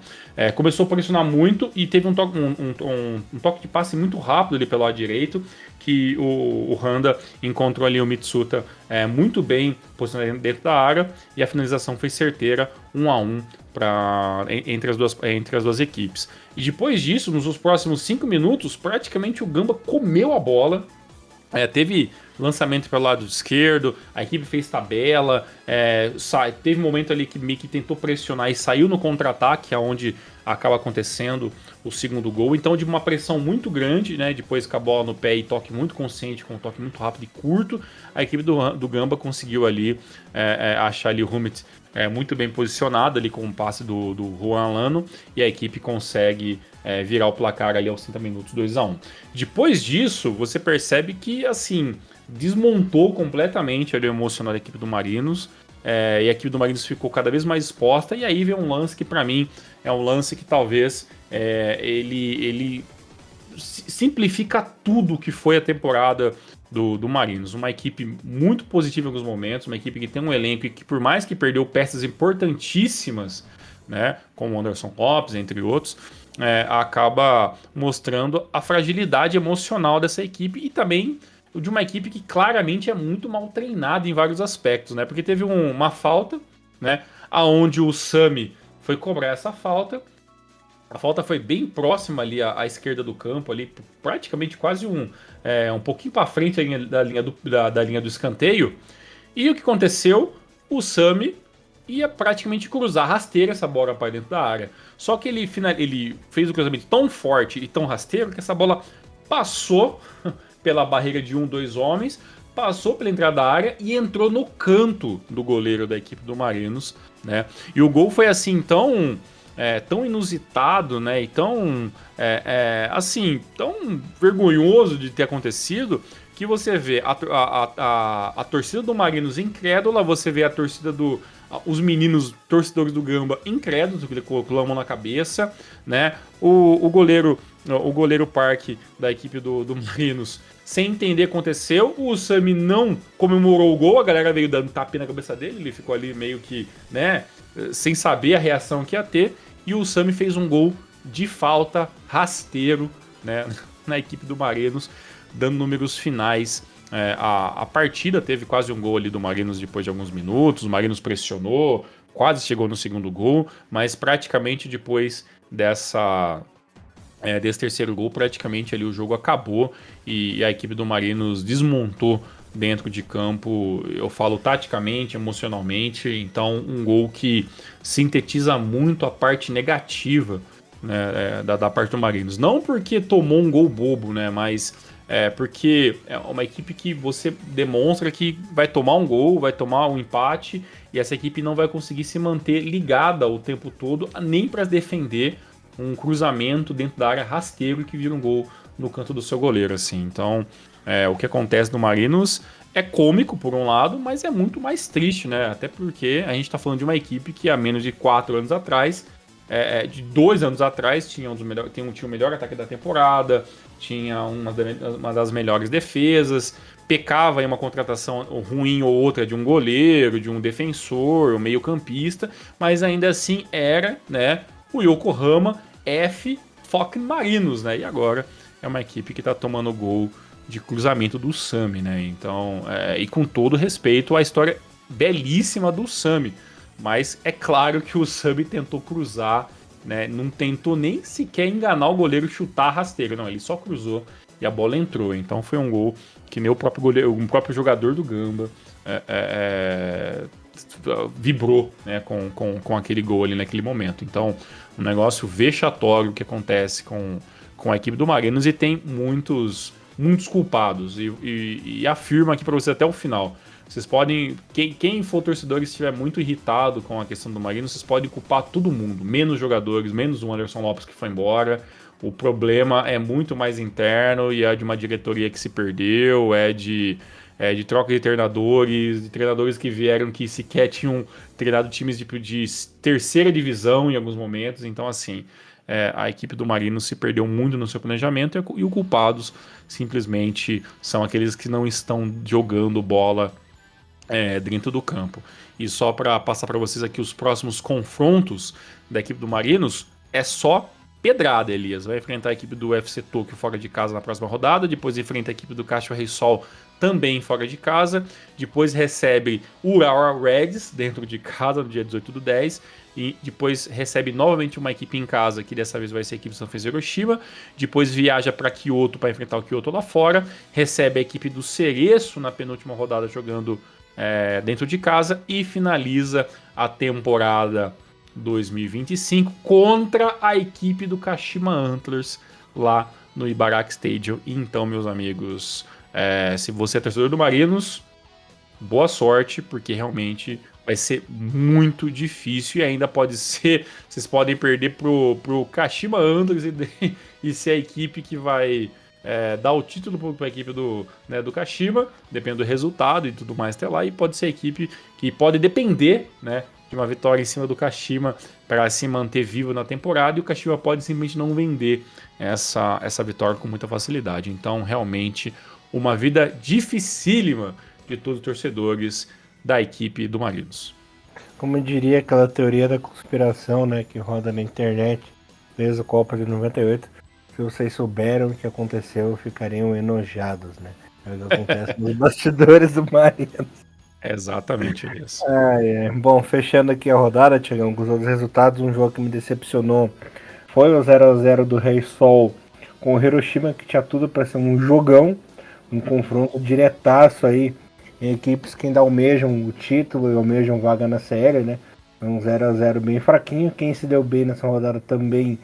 Começou a pressionar muito e teve um toque de passe muito rápido ali pelo lado direito, que o Handa encontrou ali o Mitsuta muito bem posicionado dentro da área e a finalização foi certeira, 1-1 entre as duas equipes. E depois disso, nos próximos 5 minutos, praticamente o Gamba comeu a bola. Teve lançamento pelo lado esquerdo, a equipe fez tabela, teve um momento ali que Mickey tentou pressionar e saiu no contra-ataque, aonde acaba acontecendo o segundo gol. Então, de uma pressão muito grande, né, depois com a bola no pé e toque muito consciente, com um toque muito rápido e curto, a equipe do Gamba conseguiu ali achar ali o Hummet muito bem posicionado ali com o passe do Juan Lano, e a equipe consegue virar o placar ali aos 30 minutos, 2-1. Depois disso, você percebe que, assim, desmontou completamente ali o emocional da equipe do Marinos, e a equipe do Marinos ficou cada vez mais exposta, e aí vem um lance que pra mim é um lance que talvez ele simplifica tudo que foi a temporada do Marinos. Uma equipe muito positiva em alguns momentos, uma equipe que tem um elenco e que, por mais que perdeu peças importantíssimas, né, como o Anderson Lopes, entre outros, acaba mostrando a fragilidade emocional dessa equipe e também de uma equipe que claramente é muito mal treinada em vários aspectos, né? Porque teve uma falta, né, aonde o Sami foi cobrar essa falta. A falta foi bem próxima ali à esquerda do campo, ali praticamente quase um pouquinho para frente da linha do escanteio. E o que aconteceu? O Sami ia praticamente cruzar rasteira essa bola para dentro da área. Só que ele fez o cruzamento tão forte e tão rasteiro que essa bola passou pela barreira de 2 homens, passou pela entrada da área e entrou no canto do goleiro da equipe do Marinos, né? E o gol foi assim tão inusitado, né? E tão tão vergonhoso de ter acontecido, que você vê a torcida do Marinos incrédula, você vê a torcida os meninos torcedores do Gamba incrédulos, que ele colocou a mão na cabeça, né? O goleiro Park da equipe do Marinos, sem entender o que aconteceu. O Sami não comemorou o gol, a galera veio dando tapinha na cabeça dele, ele ficou ali meio que, né, sem saber a reação que ia ter. E o Sami fez um gol de falta rasteiro, né, na equipe do Marinos, dando números finais. A partida teve quase um gol ali do Marinos depois de alguns minutos, o Marinos pressionou, quase chegou no segundo gol, mas praticamente depois desse terceiro gol, praticamente ali o jogo acabou e a equipe do Marinos desmontou dentro de campo, eu falo taticamente, emocionalmente. Então um gol que sintetiza muito a parte negativa, né, da parte do Marinos. Não porque tomou um gol bobo, né, mas porque é uma equipe que você demonstra que vai tomar um gol, vai tomar um empate, e essa equipe não vai conseguir se manter ligada o tempo todo, nem para defender um cruzamento dentro da área rasteiro que vira um gol no canto do seu goleiro, assim. Então, o que acontece no Marinos é cômico, por um lado, mas é muito mais triste, né? Até porque a gente está falando de uma equipe que há menos de 4 anos atrás, de 2 anos atrás, tinha o melhor ataque da temporada, tinha uma das melhores defesas, pecava em uma contratação ruim ou outra de um goleiro, de um defensor, um meio-campista, mas ainda assim era, né, o Yokohama F fucking Marinos, né? E agora é uma equipe que tá tomando gol de cruzamento do Sami, né? Então, e com todo respeito à história belíssima do Sami, mas é claro que o Sami tentou cruzar, né? Não tentou nem sequer enganar o goleiro e chutar rasteiro, não, ele só cruzou e a bola entrou. Então foi um gol que nem o próprio jogador do Gamba vibrou, né, com aquele gol ali naquele momento. Então, um negócio vexatório que acontece com a equipe do Marinos, e tem muitos culpados, e afirmo aqui para vocês até o final. Vocês podem, quem for torcedor e estiver muito irritado com a questão do Marinos, vocês podem culpar todo mundo, menos jogadores, menos o Anderson Lopes que foi embora. O problema é muito mais interno e é de uma diretoria que se perdeu, de troca de treinadores que vieram que sequer tinham treinado times de terceira divisão em alguns momentos. Então, assim, a equipe do Marinos se perdeu muito no seu planejamento, e os culpados simplesmente são aqueles que não estão jogando bola dentro do campo. E só para passar para vocês aqui os próximos confrontos da equipe do Marinos, é só pedrada, Elias. Vai enfrentar a equipe do UFC Tokyo fora de casa na próxima rodada, depois enfrenta a equipe do Cacho Reysol também fora de casa, depois recebe o Urawa Reds dentro de casa no dia 18/10, e depois recebe novamente uma equipe em casa, que dessa vez vai ser a equipe do Sanfrecce Hiroshima, depois viaja para Kyoto para enfrentar o Kyoto lá fora, recebe a equipe do Cereço na penúltima rodada jogando dentro de casa, e finaliza a temporada 2025 contra a equipe do Kashima Antlers lá no Ibaraki Stadium. Então, meus amigos, se você é torcedor do Marinos, boa sorte, porque realmente vai ser muito difícil, e ainda pode ser, vocês podem perder pro Kashima Antlers e ser a equipe que vai dar o título para a equipe do Kashima, dependendo do resultado e tudo mais até lá, e pode ser a equipe que pode depender, né, de uma vitória em cima do Kashima para se manter vivo na temporada, e o Kashima pode simplesmente não vender essa vitória com muita facilidade. Então, realmente, uma vida dificílima de todos os torcedores da equipe do Marinos. Como diria aquela teoria da conspiração, né, que roda na internet desde a Copa de 98, se vocês souberam o que aconteceu, ficariam enojados, né? É o que acontece nos bastidores do Marinos. Exatamente isso. Bom, fechando aqui a rodada, Tiagão, com os outros resultados, um jogo que me decepcionou foi o 0x0 do Reysol com o Hiroshima, que tinha tudo para ser um jogão, um confronto diretaço aí em equipes que ainda almejam o título e almejam vaga na série, né? Um 0x0 bem fraquinho. Quem se deu bem nessa rodada também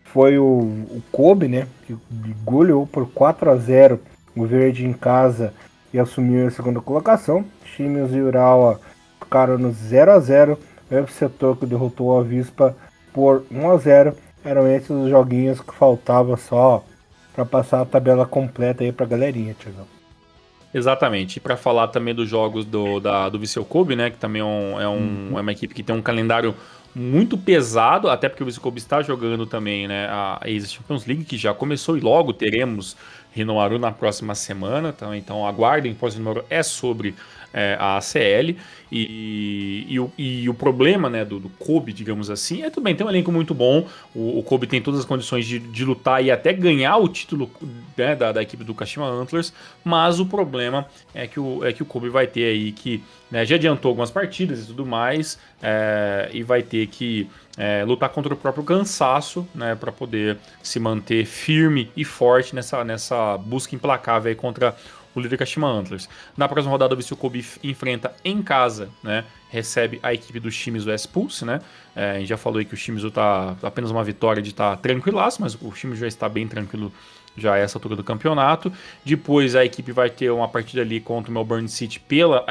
foi o Kobe, né? Que goleou por 4x0 o Verde em casa e assumiu a segunda colocação. Shimizu e Urawa ficaram no 0x0. O UFC Tokyo derrotou o Avispa por 1x0. Eram esses os joguinhos que faltavam só para passar a tabela completa aí pra galerinha, Tiagão. Exatamente. E para falar também dos jogos do Vissel Kobe, né? Que também é uma equipe que tem um calendário muito pesado, até porque o Vissel Kobe está jogando também, né? A Asia Champions League, que já começou e logo teremos Rinomaru na próxima semana. Então aguardem, o próximo número é sobre a ACL. E o problema, né, do Kobe, digamos assim, é também tem um elenco muito bom. O Kobe tem todas as condições de lutar e até ganhar o título, né, da equipe do Kashima Antlers, mas o problema é que o Kobe vai ter aí que, né, já adiantou algumas partidas e tudo mais, e vai ter que lutar contra o próprio cansaço, né, para poder se manter firme e forte nessa busca implacável aí contra o líder Kashima Antlers. Na próxima rodada, o Vissel Kobe enfrenta em casa, né? Recebe a equipe do Shimizu S-Pulse, né? A gente já falou aí que o Shimizu tá apenas uma vitória de estar tranquilaço, mas o Shimizu já está bem tranquilo já a essa altura do campeonato. Depois a equipe vai ter uma partida ali contra o Melbourne City pelo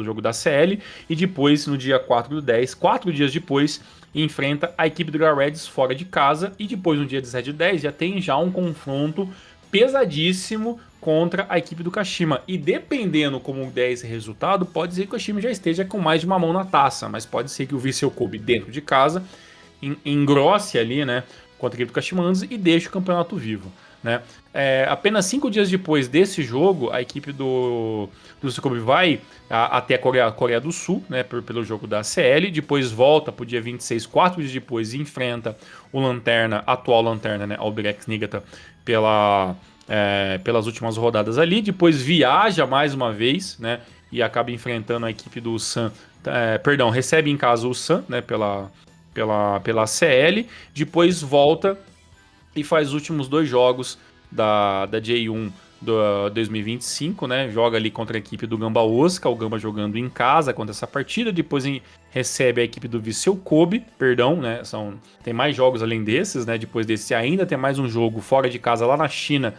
jogo da CL. E depois, no dia 4/10, 4 dias depois, enfrenta a equipe do Reds fora de casa. E depois, no dia 17/10, já tem um confronto pesadíssimo contra a equipe do Kashima. E dependendo como der esse resultado, pode ser que o Kashima já esteja com mais de uma mão na taça, mas pode ser que o Vissel Kobe dentro de casa engrosse ali, né, contra a equipe do Kashima Antlers e deixe o campeonato vivo, né? Apenas 5 dias depois desse jogo, a equipe do Vissel Kobe vai até a Coreia do Sul, né, pelo jogo da CL, depois volta para o dia 26, 4 dias depois, e enfrenta o atual Lanterna, né, Albirex Niigata, pelas últimas rodadas ali, depois viaja mais uma vez, né, e acaba enfrentando a equipe do Sun, recebe em casa o Sun, né, pela CL, depois volta e faz os últimos 2 jogos da J1 do 2025, né, joga ali contra a equipe do Gamba Osaka, o Gamba jogando em casa contra essa partida, depois recebe a equipe do Vissel Kobe, né, tem mais jogos além desses, né, depois desse ainda tem mais um jogo fora de casa lá na China,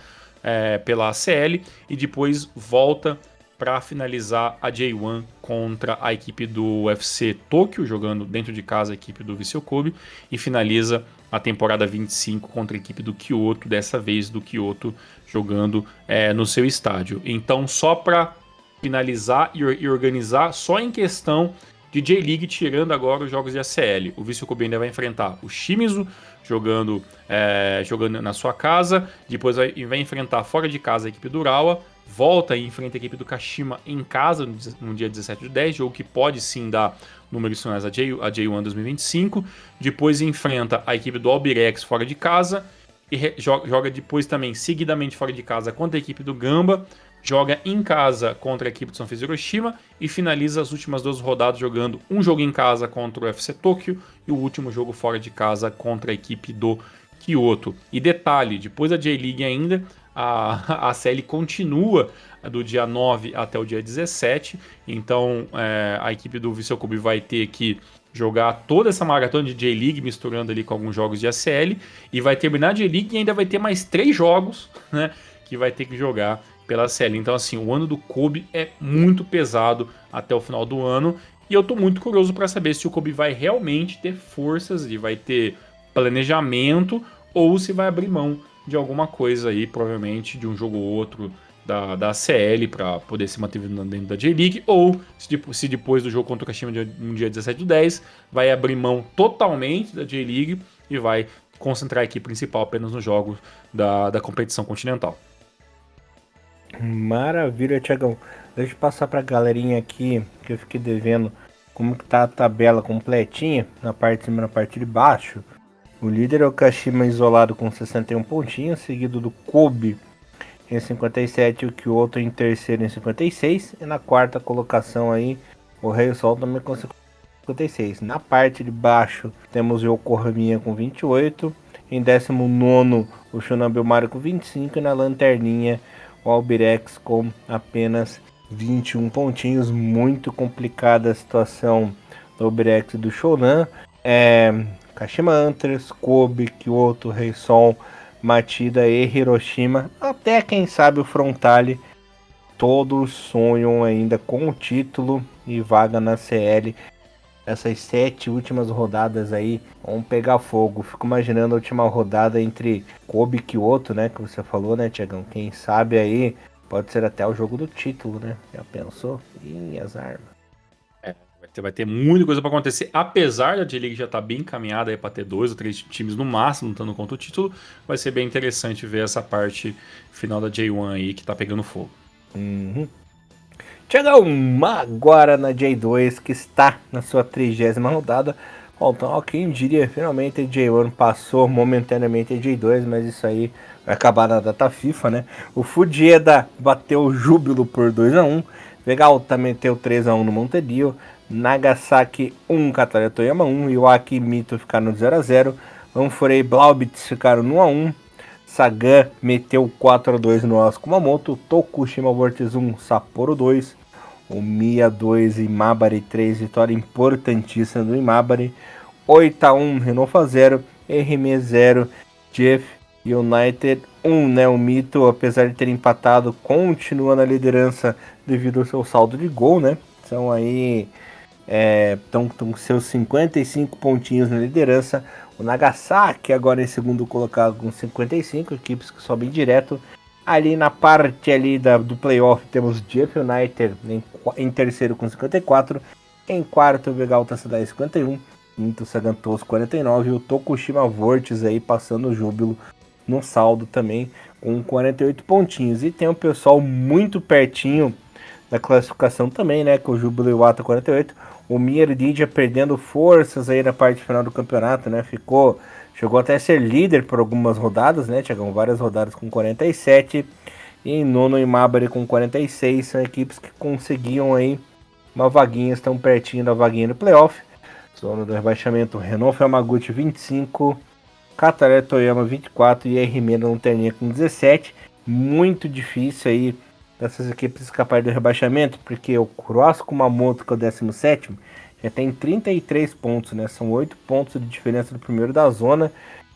pela ACL, e depois volta para finalizar a J1 contra a equipe do UFC Tóquio, jogando dentro de casa a equipe do Vissel Kobe, e finaliza a temporada 25 contra a equipe do Kyoto, dessa vez do Kyoto jogando no seu estádio. Então, só para finalizar e organizar, só em questão de J-League, tirando agora os jogos de ACL, o Vissel Kobe ainda vai enfrentar o Shimizu, jogando na sua casa, depois vai enfrentar fora de casa a equipe do Urawa, volta e enfrenta a equipe do Kashima em casa no dia 17/10, jogo que pode sim dar números finais a J1 2025, depois enfrenta a equipe do Albirex fora de casa, e joga depois também seguidamente fora de casa contra a equipe do Gamba, joga em casa contra a equipe do Sanfrecce Hiroshima e finaliza as últimas 2 rodadas jogando um jogo em casa contra o UFC Tóquio e o último jogo fora de casa contra a equipe do Kyoto. E detalhe, depois da J-League ainda, a CL continua do dia 9 até o dia 17, então a equipe do Vissel Kobe vai ter que jogar toda essa maratona de J-League, misturando ali com alguns jogos de ACL, e vai terminar a J-League e ainda vai ter mais 3 jogos, né, que vai ter que jogar pela CL. Então, assim, o ano do Kobe é muito pesado até o final do ano, e eu tô muito curioso para saber se o Kobe vai realmente ter forças e vai ter planejamento, ou se vai abrir mão de alguma coisa aí, provavelmente de um jogo ou outro da CL para poder se manter dentro da J-League, ou se depois do jogo contra o Kashima no dia 17/10 vai abrir mão totalmente da J-League e vai concentrar a equipe principal apenas nos jogos da competição continental. Maravilha, Thiagão. Deixa eu passar pra galerinha aqui, que eu fiquei devendo, como que tá a tabela completinha, na parte de cima e na parte de baixo. O líder é o Kashima isolado com 61 pontinhos, seguido do Kobe em 57 e o Kyoto em terceiro em 56. E na quarta colocação aí, o Rei Sol também com 56. Na parte de baixo temos o Yokohama com 28. Em 19º o Shonan Maru com 25. E na lanterninha o Albirex com apenas 21 pontinhos. Muito complicada a situação do Albirex e do Shonan. Kashima Antlers, Kobe, Kyoto, Reysol, Matida e Hiroshima, até quem sabe o Frontale, todos sonham ainda com o título e vaga na CL. Essas 7 últimas rodadas aí vão pegar fogo. Fico imaginando a última rodada entre Kobe e Kyoto, né, que você falou, né, Thiagão? Quem sabe aí Pode ser até o jogo do título, né? Já pensou? Ih, as armas. Vai ter muita coisa pra acontecer, apesar da J-League já estar bem encaminhada aí pra ter 2 ou 3 times no máximo lutando contra o título, vai ser bem interessante ver essa parte final da J1 aí que tá pegando fogo. Uhum. Tiagão, agora na J2, que está na sua 30ª rodada. Faltam, quem diria, finalmente a J1 passou momentaneamente a J2, mas isso aí vai acabar na data FIFA, né? O Fujieda bateu o Júbilo por 2-1, Vegalta meteu 3-1 no Montedio, Nagasaki 1, Kataria Toyama 1 e o Akimito ficaram no 0-0, Anforei e Blaubitz ficaram no 1-1, Sagan meteu 4-2 no Osaka Kumamoto, Tokushima Vortex 1, Sapporo 2, Omiya 2 e Imabari 3, vitória importantíssima do Imabari, 8-1 Renofa 0, RM 0, Jeff United 1, né? O Mito, apesar de ter empatado, continua na liderança devido ao seu saldo de gol, né? São aí estão com seus 55 pontinhos na liderança. O Nagasaki agora em segundo colocado com 55, equipes que sobem direto. Ali na parte ali do playoff temos Jeff United em terceiro com 54. Em quarto o Vegalta Sadai 51. Quinto Sagantoso 49. E o Tokushima Vortex aí passando o Júbilo no saldo também com 48 pontinhos. E tem o pessoal muito pertinho da classificação também, né? Com o Júbilo Iwata 48. O Mierdidia perdendo forças aí na parte final do campeonato, né? Chegou até a ser líder por algumas rodadas, né? Chegam várias rodadas com 47. E em nono o Imabari com 46. São equipes que conseguiam aí uma vaguinha, estão pertinho da vaguinha no playoff. Zona do rebaixamento, Renault Yamaguchi 25. Kataria Toyama 24 e R Mena Lanterninha com 17. Muito difícil aí dessas equipes escaparem do rebaixamento, porque o Cross Kumamoto, que é o 17º, já tem 33 pontos, né? São 8 pontos de diferença do primeiro da zona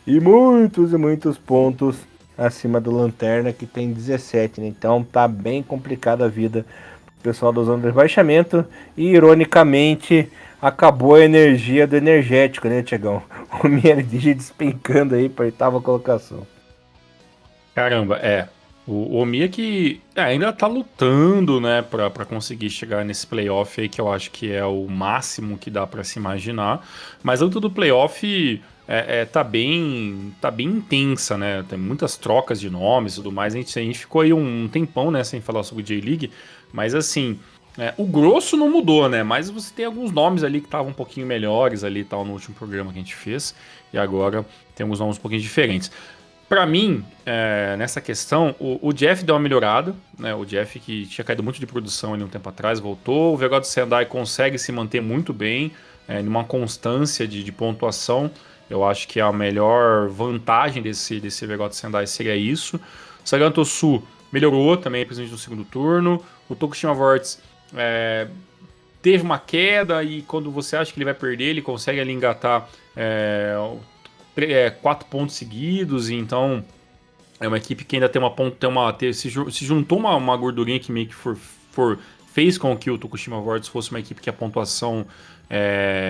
e muitos pontos acima do Lanterna, que tem 17, né? Então tá bem complicada a vida pro pessoal da zona do rebaixamento e, ironicamente, acabou a energia do energético, né, Tiagão? O Mierdige despencando aí para 8ª colocação. Caramba, O Omiya que ainda tá lutando, né, pra conseguir chegar nesse playoff aí, que eu acho que é o máximo que dá pra se imaginar. Mas a luta do playoff tá bem intensa, né? Tem muitas trocas de nomes e tudo mais. A gente ficou aí um tempão, né, sem falar sobre J-League. Mas assim, o grosso não mudou, né? Mas você tem alguns nomes ali que estavam um pouquinho melhores ali, tal, no último programa que a gente fez. E agora tem alguns nomes um pouquinho diferentes. Pra mim, nessa questão, o Jeff deu uma melhorada, né? O Jeff, que tinha caído muito de produção ali um tempo atrás, voltou. O Vegalta Sendai consegue se manter muito bem, numa constância de pontuação. Eu acho que a melhor vantagem desse Vegalta Sendai seria isso. O Sagantosu melhorou também, principalmente no segundo turno. O Tokushima Vortex teve uma queda e quando você acha que ele vai perder, ele consegue ali engatar 4 pontos seguidos, e então é uma equipe que ainda tem se juntou uma gordurinha que meio que fez com que o Tokushima Vortex fosse uma equipe que a pontuação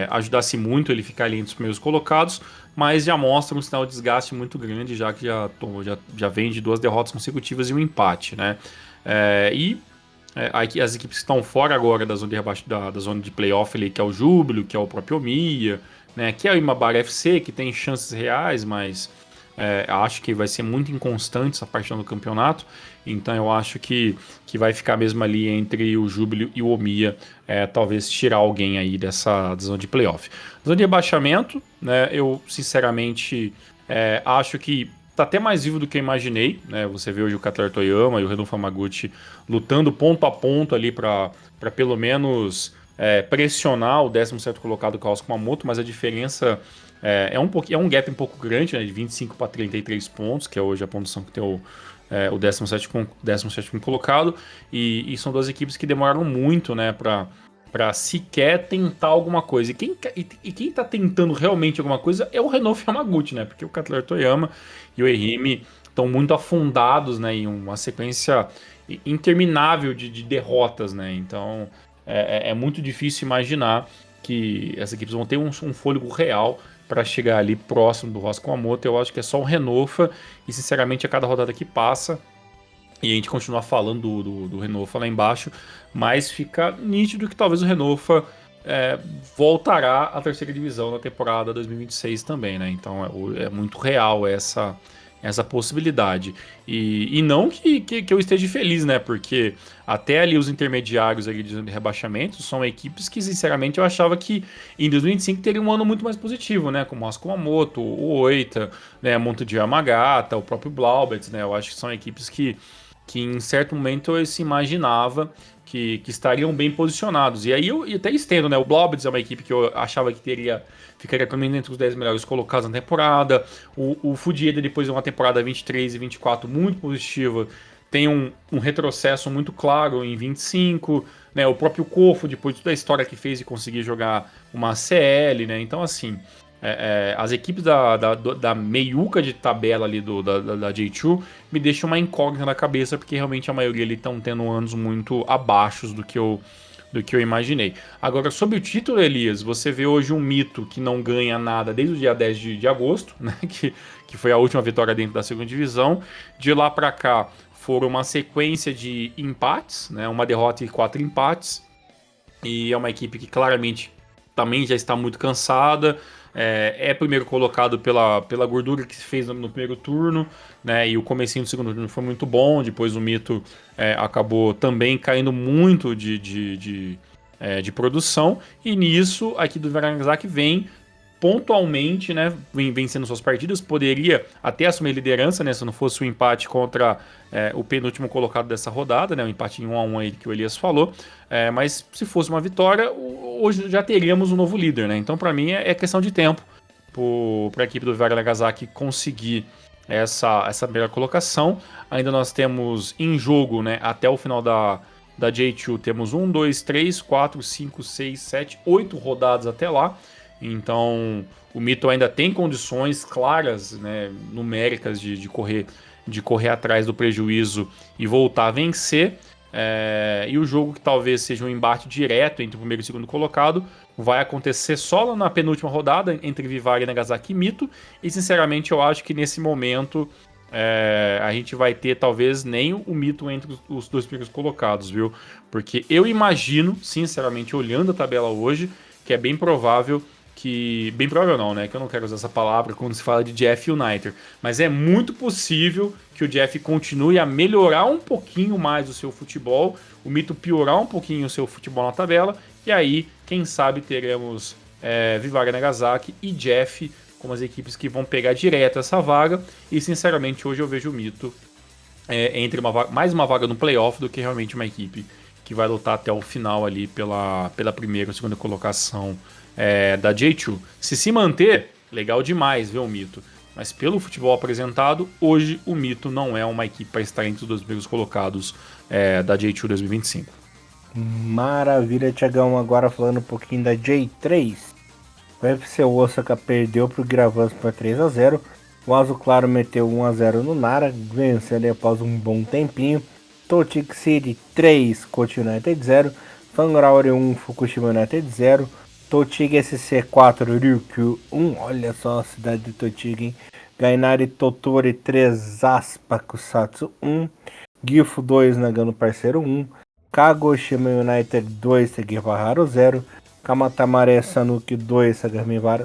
ajudasse muito ele ficar ali entre os primeiros colocados, mas já mostra um sinal de desgaste muito grande, já que já vem de 2 derrotas consecutivas e um empate, né? As equipes que estão fora agora da zona da zona de playoff ali, que é o Júbilo, que é o próprio Omiya, né, que é o Imabara FC, que tem chances reais, mas acho que vai ser muito inconstante essa parte do campeonato. Então eu acho que vai ficar mesmo ali entre o Júbilo e o Omiya, talvez tirar alguém aí dessa zona de playoff. Zona de rebaixamento, né, eu sinceramente acho que tá até mais vivo do que eu imaginei, né? Você vê hoje o Kataria Toyama e o Renault Yamaguchi lutando ponto a ponto ali para pelo menos pressionar o 17º colocado, que é o Osaka Kumamoto, mas a diferença é um gap um pouco grande, né, de 25 para 33 pontos, que é hoje a pontuação que tem o 17º colocado, e são 2 equipes que demoraram muito, né, para sequer tentar alguma coisa. E quem tá tentando realmente alguma coisa é o Renault Yamaguchi, né? Porque o Kataria Toyama e o Ehime estão muito afundados, né, em uma sequência interminável de derrotas, né? Então é muito difícil imaginar que essas equipes vão ter um fôlego real para chegar ali próximo do Osaka Kumamoto. Eu acho que é só o Renofa, e sinceramente a cada rodada que passa e a gente continua falando do Renofa lá embaixo, mas fica nítido que talvez o Renofa voltará à terceira divisão na temporada 2026 também, né? Então é muito real essa possibilidade. E não que eu esteja feliz, né? Porque até ali os intermediários ali de rebaixamento são equipes que, sinceramente, eu achava que em 2025 teria um ano muito mais positivo, né? Como o Asco Kumamoto, o Oita, né? Monte de Yamagata, o próprio Blaubitz, né? Eu acho que são equipes que em certo momento eu se imaginava que estariam bem posicionados. E aí eu até estendo, né? O Blaubitz é uma equipe que eu achava que ficaria também entre os 10 melhores colocados na temporada. O Fudieda, depois de uma temporada 23 e 24 muito positiva, tem um retrocesso muito claro em 25, né? O próprio Kofo, depois de toda a história que fez e conseguir jogar uma CL, né? Então, assim, as equipes da meiuca de tabela ali da J2 me deixam uma incógnita na cabeça, porque realmente a maioria ali estão tendo anos muito abaixo do que eu imaginei. Agora, sobre o título, Elias, você vê hoje um Mito que não ganha nada desde o dia 10 de agosto, né? Que foi a última vitória dentro da segunda divisão. De lá para cá foram uma sequência de empates, né? Uma derrota e 4 empates. E é uma equipe que claramente também já está muito cansada. Primeiro colocado pela gordura que se fez no primeiro turno, né? E o comecinho do segundo turno foi muito bom. Depois o Mito acabou também caindo muito de produção. E nisso, aqui do Nagasaki vem pontualmente, né, vencendo suas partidas, poderia até assumir liderança, né, se não fosse o empate contra o penúltimo colocado dessa rodada, né, o empate em 1-1 aí que o Elias falou, mas se fosse uma vitória, hoje já teríamos um novo líder, né, então para mim é questão de tempo para a equipe do Vira Nagasaki conseguir essa primeira colocação. Ainda nós temos em jogo, né, até o final da J2, temos 1, 2, 3, 4, 5, 6, 7, 8 rodadas até lá. Então, o Mito ainda tem condições claras, né, numéricas de correr atrás do prejuízo e voltar a vencer. E o jogo que talvez seja um embate direto entre o primeiro e o segundo colocado vai acontecer só lá na penúltima rodada entre Vivara, Nagasaki e Mito. E, sinceramente, eu acho que nesse momento a gente vai ter talvez nem o Mito entre os dois primeiros colocados, viu? Porque eu imagino, sinceramente, olhando a tabela hoje, que é bem provável bem provável não, né? Que eu não quero usar essa palavra quando se fala de Jeff United. Mas é muito possível que o Jeff continue a melhorar um pouquinho mais o seu futebol, o Mito piorar um pouquinho o seu futebol na tabela, e aí, quem sabe, teremos Vivara Nagasaki e Jeff como as equipes que vão pegar direto essa vaga. E sinceramente, hoje eu vejo o Mito entre mais uma vaga no playoff do que realmente uma equipe que vai lutar até o final ali pela primeira ou segunda colocação da J2. Se manter, legal demais ver o Mito. Mas pelo futebol apresentado, hoje o Mito não é uma equipe para estar entre os dois primeiros colocados da J2 2025. Maravilha, Thiagão. Agora falando um pouquinho da J3. O FC Osaka perdeu para o Gravans por 3-0. O Azul Claro meteu 1-0 no Nara, vencendo após um bom tempinho. Totic City 3, Kochi United 0. Fangrauri 1, Fukushima United 0. Totig SC 4, Ryukyu 1. Olha só a cidade de Totig, hein? Gainari Totori 3, Aspa Kusatsu 1. Gifo 2, Nagano Parceiro 1. Kagoshima United 2, Sekigahara 0. Kamatamare Sanuki 2,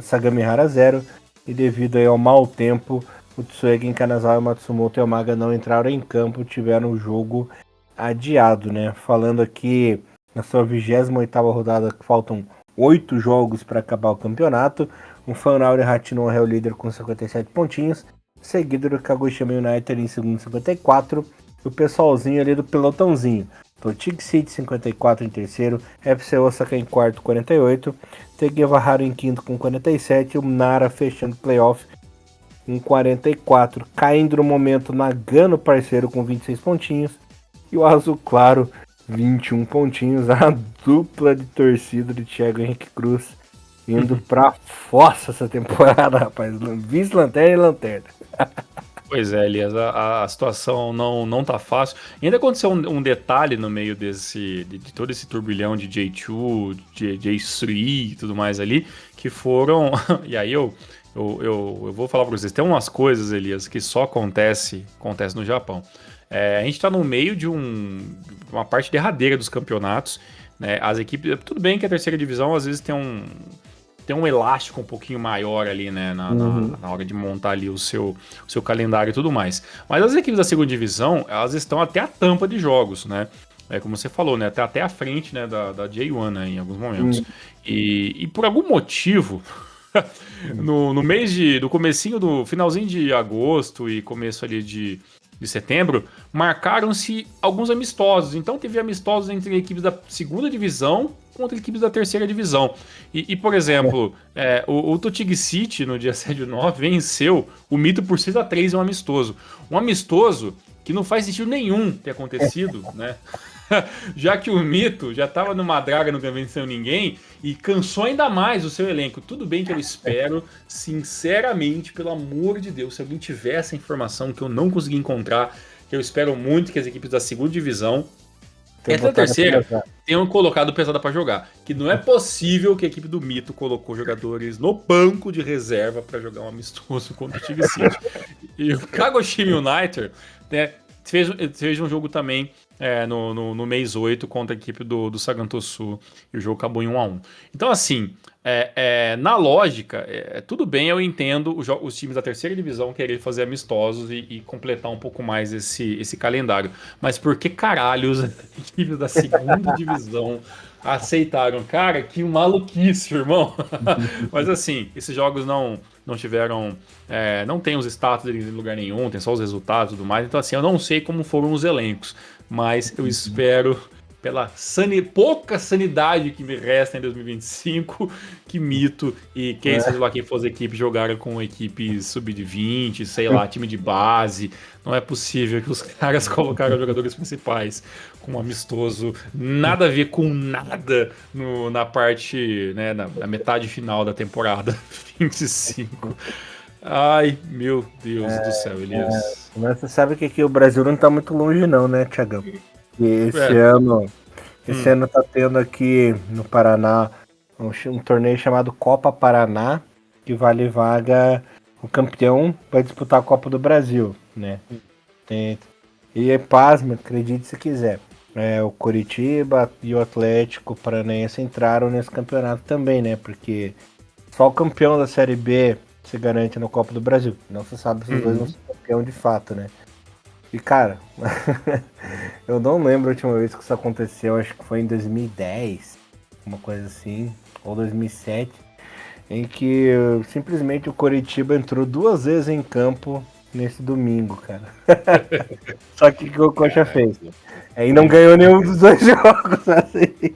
Sagamihara 0. E devido aí ao mau tempo, o Tsuegen, Kanazawa, Matsumoto e Yamaga não entraram em campo, tiveram o jogo adiado, né? Falando aqui na sua 28ª rodada, faltam 8 jogos para acabar o campeonato. O Fanrauri Hachino é o líder com 57 pontinhos, seguido do Kagoshima United em segundo 54, e o pessoalzinho ali do pelotãozinho. Totig City 54 em terceiro, FC Osaka em quarto 48, Sekigahara em quinto com 47, o Nara fechando o playoff com 44, caindo no momento Nagano Parceiro com 26 pontinhos, e o Azul Claro 21 pontinhos, a dupla de torcida de Thiago Henrique Cruz indo pra fossa essa temporada, rapaz. Vice-lanterna e lanterna. Pois é, Elias, a situação não tá fácil. E ainda aconteceu um detalhe no meio de todo esse turbilhão de J2, J3 e tudo mais ali, que foram... E aí eu vou falar pra vocês, tem umas coisas, Elias, que só acontece no Japão. A gente tá no meio de uma parte derradeira dos campeonatos, né? As equipes, tudo bem que a terceira divisão às vezes tem um elástico um pouquinho maior ali, né, na hora de montar ali o seu calendário e tudo mais. Mas as equipes da segunda divisão, elas estão até a tampa de jogos, né? Como você falou, né? Até a frente, né, da J1, né, em alguns momentos. E por algum motivo, no comecinho do finalzinho de agosto e começo ali de setembro, marcaram-se alguns amistosos. Então teve amistosos entre equipes da segunda divisão contra equipes da terceira divisão. Por exemplo, o Totig City, no dia 7/9, venceu o Mito por 6-3 em um amistoso. Um amistoso que não faz sentido nenhum ter acontecido, né? Já que o Mito já estava numa draga, não venceu ninguém, e cansou ainda mais o seu elenco. Tudo bem que eu espero, sinceramente, pelo amor de Deus, se alguém tiver essa informação que eu não consegui encontrar, que eu espero muito que as equipes da segunda divisão e da terceira tenham colocado pesada para jogar. Que não é possível que a equipe do Mito colocou jogadores no banco de reserva para jogar um amistoso contra o Tig City. E o Kagoshima United, né, fez um jogo também no mês 8 contra a equipe do Sagantosu, e o jogo acabou em 1-1. Então, assim, na lógica, tudo bem, eu entendo os times da terceira divisão querer fazer amistosos e completar um pouco mais esse calendário. Mas por que caralhos as equipes da segunda divisão aceitaram? Cara, que maluquice, irmão. Mas assim, esses jogos não tiveram... não tem os status em lugar nenhum, tem só os resultados e tudo mais. Então assim, eu não sei como foram os elencos, mas eu espero, pela pouca sanidade que me resta em 2025, que Mito e seja lá quem for as equipes jogaram com equipes sub-20, sei lá, time de base. Não é possível que os caras colocaram jogadores principais com um amistoso, nada a ver com nada na parte, né, na metade final da temporada 25. Ai, meu Deus do céu, Elias. Mas você sabe que aqui o Brasil não tá muito longe não, né, Thiagão? E esse ano tá tendo aqui no Paraná um torneio chamado Copa Paraná, que vale vaga, o campeão vai disputar a Copa do Brasil, né? E pasme, acredite se quiser. O Coritiba e o Atlético Paranaense entraram nesse campeonato também, né? Porque só o campeão da Série B se garante na Copa do Brasil. Não se sabe se os dois vão ser campeão de fato, né? E cara, eu não lembro a última vez que isso aconteceu, acho que foi em 2010, uma coisa assim, ou 2007, em que simplesmente o Coritiba entrou 2 vezes em campo nesse domingo, cara. Só que o que o Coxa fez? E não ganhou nenhum dos 2 jogos, assim.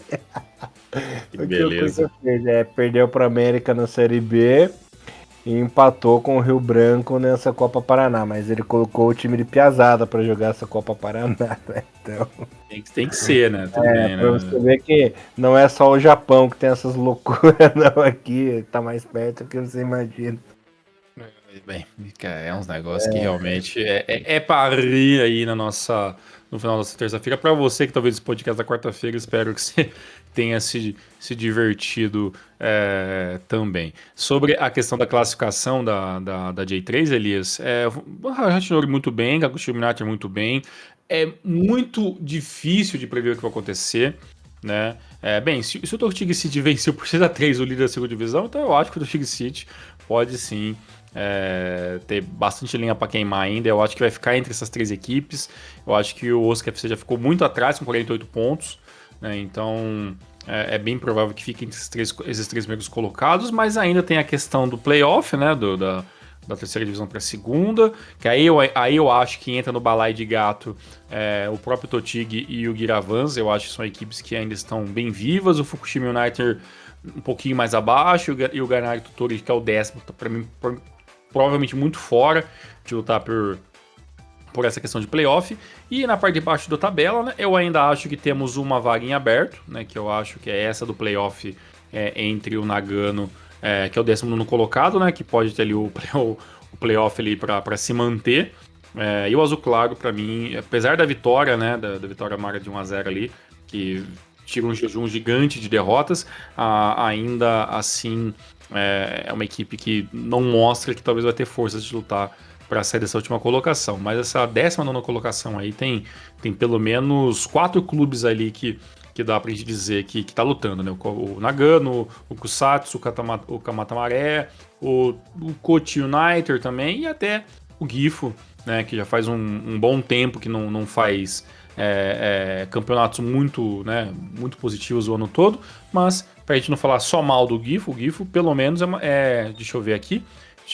Que beleza. O que o Coxa fez? Perdeu para América na Série B e empatou com o Rio Branco nessa Copa Paraná, mas ele colocou o time de piazada para jogar essa Copa Paraná, né? Então... Tem que ser, né? Tudo bem, pra você ver que não é só o Japão que tem essas loucuras, não. Aqui tá mais perto do que você imagina. Bem, é uns negócios que realmente é para rir aí no final dessa terça-feira. Para você que talvez esse podcast da quarta-feira, espero que você tenha se divertido também. Sobre a questão da classificação da J3, Elias, o Hachinori muito bem, Kagoshima United muito bem. É muito difícil de prever o que vai acontecer, né? Bem, se o Totig City venceu por 6-3 o líder da segunda divisão, então eu acho que o Totig City pode sim ter bastante linha para queimar ainda. Eu acho que vai ficar entre essas 3 equipes. Eu acho que o Osaka FC já ficou muito atrás com 48 pontos, né? Então é bem provável que fique entre esses três primeiros colocados, mas ainda tem a questão do playoff, né? Da terceira divisão para a segunda, que aí eu acho que entra no balaio de gato o próprio Totig e o Giravans. Eu acho que são equipes que ainda estão bem vivas. O Fukushima United um pouquinho mais abaixo, e o Ganari Tutori, que é o 10º, para mim provavelmente muito fora de lutar por essa questão de playoff. E na parte de baixo da tabela, né, eu ainda acho que temos uma vaga em aberto, né, que eu acho que é essa do playoff entre o Nagano, que é o 19º colocado, né, que pode ter ali o playoff ali para se manter. E o Azul Claro, para mim, apesar da vitória, né, da vitória amarga de 1-0 ali, que tira um jejum gigante de derrotas, ainda assim é uma equipe que não mostra que talvez vai ter forças de lutar para sair dessa última colocação. Mas essa 19ª colocação aí tem pelo menos 4 clubes ali que dá pra gente dizer que tá lutando, né? O Nagano, o Kusatsu, o Kamatamaré, o Kochi United também e até o Gifu, né? Que já faz um bom tempo que não faz campeonatos muito, né, muito positivos o ano todo, mas pra gente não falar só mal do Gifu, o Gifu pelo menos deixa eu ver aqui,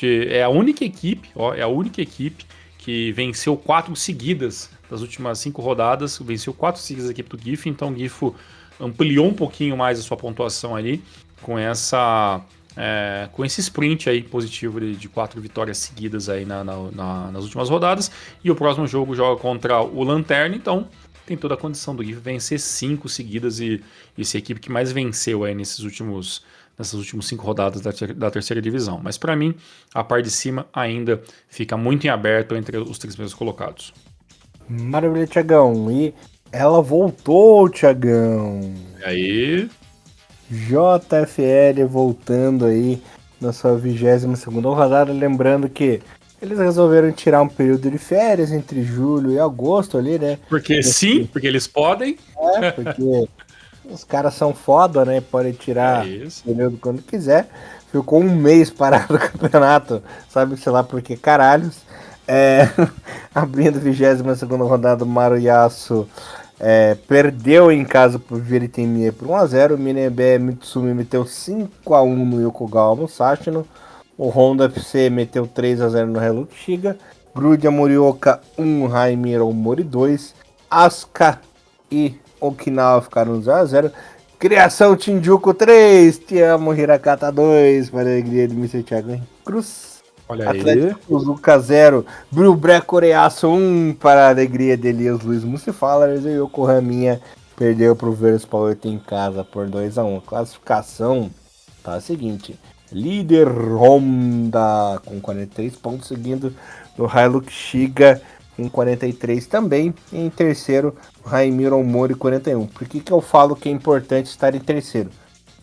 é a única equipe, que venceu 4 seguidas das últimas 5 rodadas, venceu 4 seguidas a equipe do Gifu, então o Gifu ampliou um pouquinho mais a sua pontuação ali com esse sprint aí positivo de 4 vitórias seguidas aí nas últimas rodadas, e o próximo jogo joga contra o Lanterna, então tem toda a condição do Gifu vencer 5 seguidas e ser a equipe que mais venceu aí nessas últimas 5 rodadas da terceira divisão. Mas para mim, a parte de cima ainda fica muito em aberto entre os 3 primeiros colocados. Maravilha, Thiagão. E ela voltou, Thiagão. E aí? JFL voltando aí na sua 22ª rodada. Lembrando que eles resolveram tirar um período de férias entre julho e agosto ali, né? Porque porque eles podem. Porque os caras são foda, né? Podem tirar o período quando quiser. Ficou um mês parado o campeonato, sabe, sei lá por que caralhos. Abrindo a 22ª rodada, o Maruyasu perdeu em casa pro Veritemiya por 1-0. O Minebe Mitsumi meteu 5-1 no Yokogawa Musashino. O Honda FC meteu 3-0 no Hello Shiga. Grudia Morioka 1, Haimiro Mori 2. Asuka e Okinawa ficaram 0-0. Criação Shinjuku 3, te amo Hirakata 2, para a alegria de Mr. Thiago Cruz. Olha aí. Atlético Suzuka 0, Brubré Coreaço 1, para a alegria de Elias Luiz Musifalers, e Yokohaminha perdeu para o Verspa 8 em casa por 2-1. Classificação tá a seguinte: líder Honda com 43 pontos, seguindo do Hilux Shiga com 43 também, e em terceiro o Haimiro Mori 41. Por que eu falo que é importante estar em terceiro?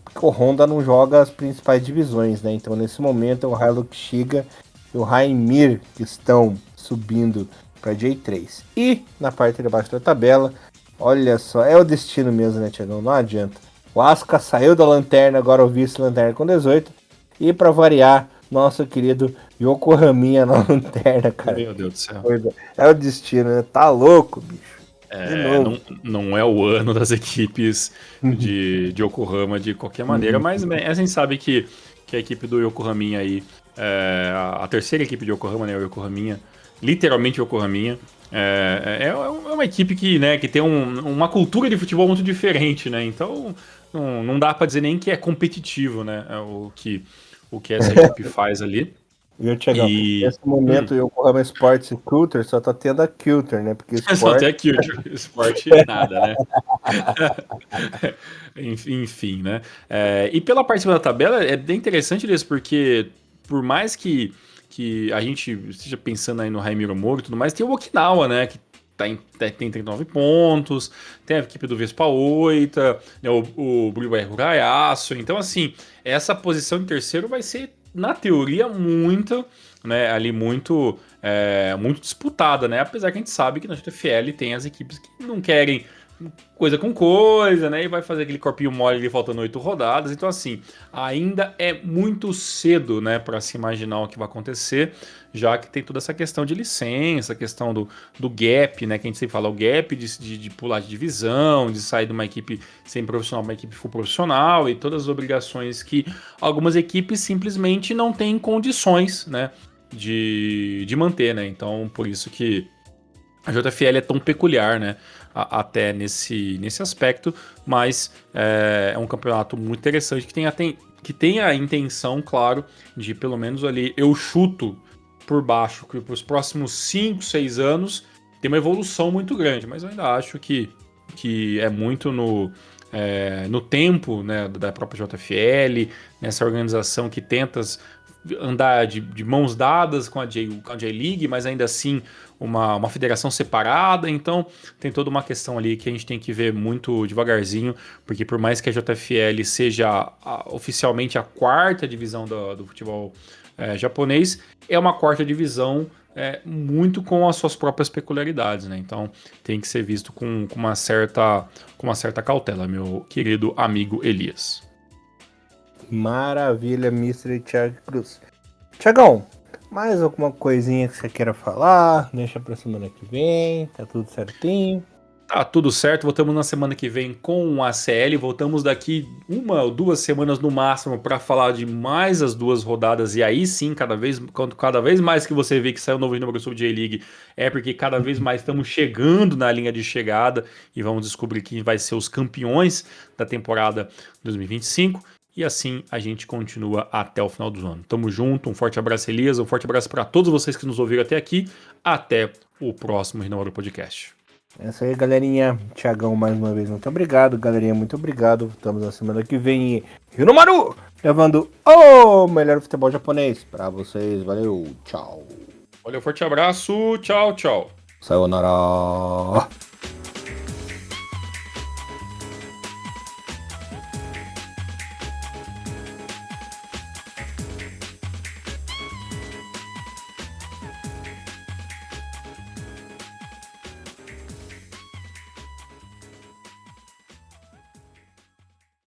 Porque o Honda não joga as principais divisões, né? Então nesse momento é o Hilux Shiga e o Haimir que estão subindo para J3. E na parte de baixo da tabela, olha só, é o destino mesmo, né, Thiagão? Não adianta. O Asuka saiu da lanterna, agora o vice-lanterna com 18. E para variar, nosso querido Yokohaminha na lanterna, cara. Meu Deus do céu. É o destino, né? Tá louco, bicho. Não é o ano das equipes de Yokohama de qualquer maneira, mas a gente sabe que a equipe do Yokohaminha aí, a terceira equipe de Yokohama, né, o Yokohaminha, literalmente Yokohaminha, é uma equipe que tem uma cultura de futebol muito diferente, né? Então não dá pra dizer nem que é competitivo, né? O que essa equipe faz ali. Viu, Thiagão? Nesse momento o Yokohama Sports e Culture só tá tendo a Culture, né? Porque Só tem a Culture, esporte nada, né? Enfim, né? E pela parte de cima da tabela é bem interessante isso, porque por mais que a gente esteja pensando aí no Haimiro Mori e tudo mais, tem o Okinawa, né? Que tem 39 pontos, tem a equipe do Vespa 8, né, o Brubai Hurayasu. Então, assim, essa posição em terceiro vai ser, na teoria, muito disputada, né? Apesar que a gente sabe que na JFL tem as equipes que não querem coisa com coisa, né? E vai fazer aquele corpinho mole ali faltando 8 rodadas. Então, assim, ainda é muito cedo, né, para se imaginar o que vai acontecer, já que tem toda essa questão de licença, a questão do gap, né? Que a gente sempre fala, o gap de pular de divisão, de sair de uma equipe semi-profissional para uma equipe full profissional e todas as obrigações que algumas equipes simplesmente não têm condições, né, de manter, né? Então, por isso que a JFL é tão peculiar, né? Até nesse aspecto, mas é um campeonato muito interessante que tem a intenção, claro, de pelo menos ali, eu chuto por baixo, que para os próximos 5, 6 anos tem uma evolução muito grande, mas eu ainda acho que é muito no tempo, né, da própria JFL, nessa organização que tenta andar de mãos dadas com a J-League, mas ainda assim uma federação separada, então tem toda uma questão ali que a gente tem que ver muito devagarzinho, porque por mais que a JFL seja oficialmente a quarta divisão do futebol japonês, é uma quarta divisão muito com as suas próprias peculiaridades, né? Então tem que ser visto com uma certa cautela, meu querido amigo Elias. Maravilha, Mr. Thiago Cruz. Tiagão, mais alguma coisinha que você queira falar? Deixa pra semana que vem, tá tudo certinho. Tá tudo certo, voltamos na semana que vem com a CL, voltamos daqui 1 ou 2 semanas no máximo para falar de mais as 2 rodadas, e aí sim, cada vez mais que você vê que sai um novo número sobre J-League, é porque cada vez mais estamos chegando na linha de chegada e vamos descobrir quem vai ser os campeões da temporada 2025, e assim a gente continua até o final do ano. Tamo junto, um forte abraço, Elias, um forte abraço para todos vocês que nos ouviram até aqui, até o próximo Renovaram Podcast. É isso aí, galerinha. Tiagão, mais uma vez, muito obrigado. Galerinha, muito obrigado. Estamos na semana que vem em Hiromaru, levando o melhor futebol japonês pra vocês. Valeu, tchau. Valeu, forte abraço, tchau, tchau. Sayonara.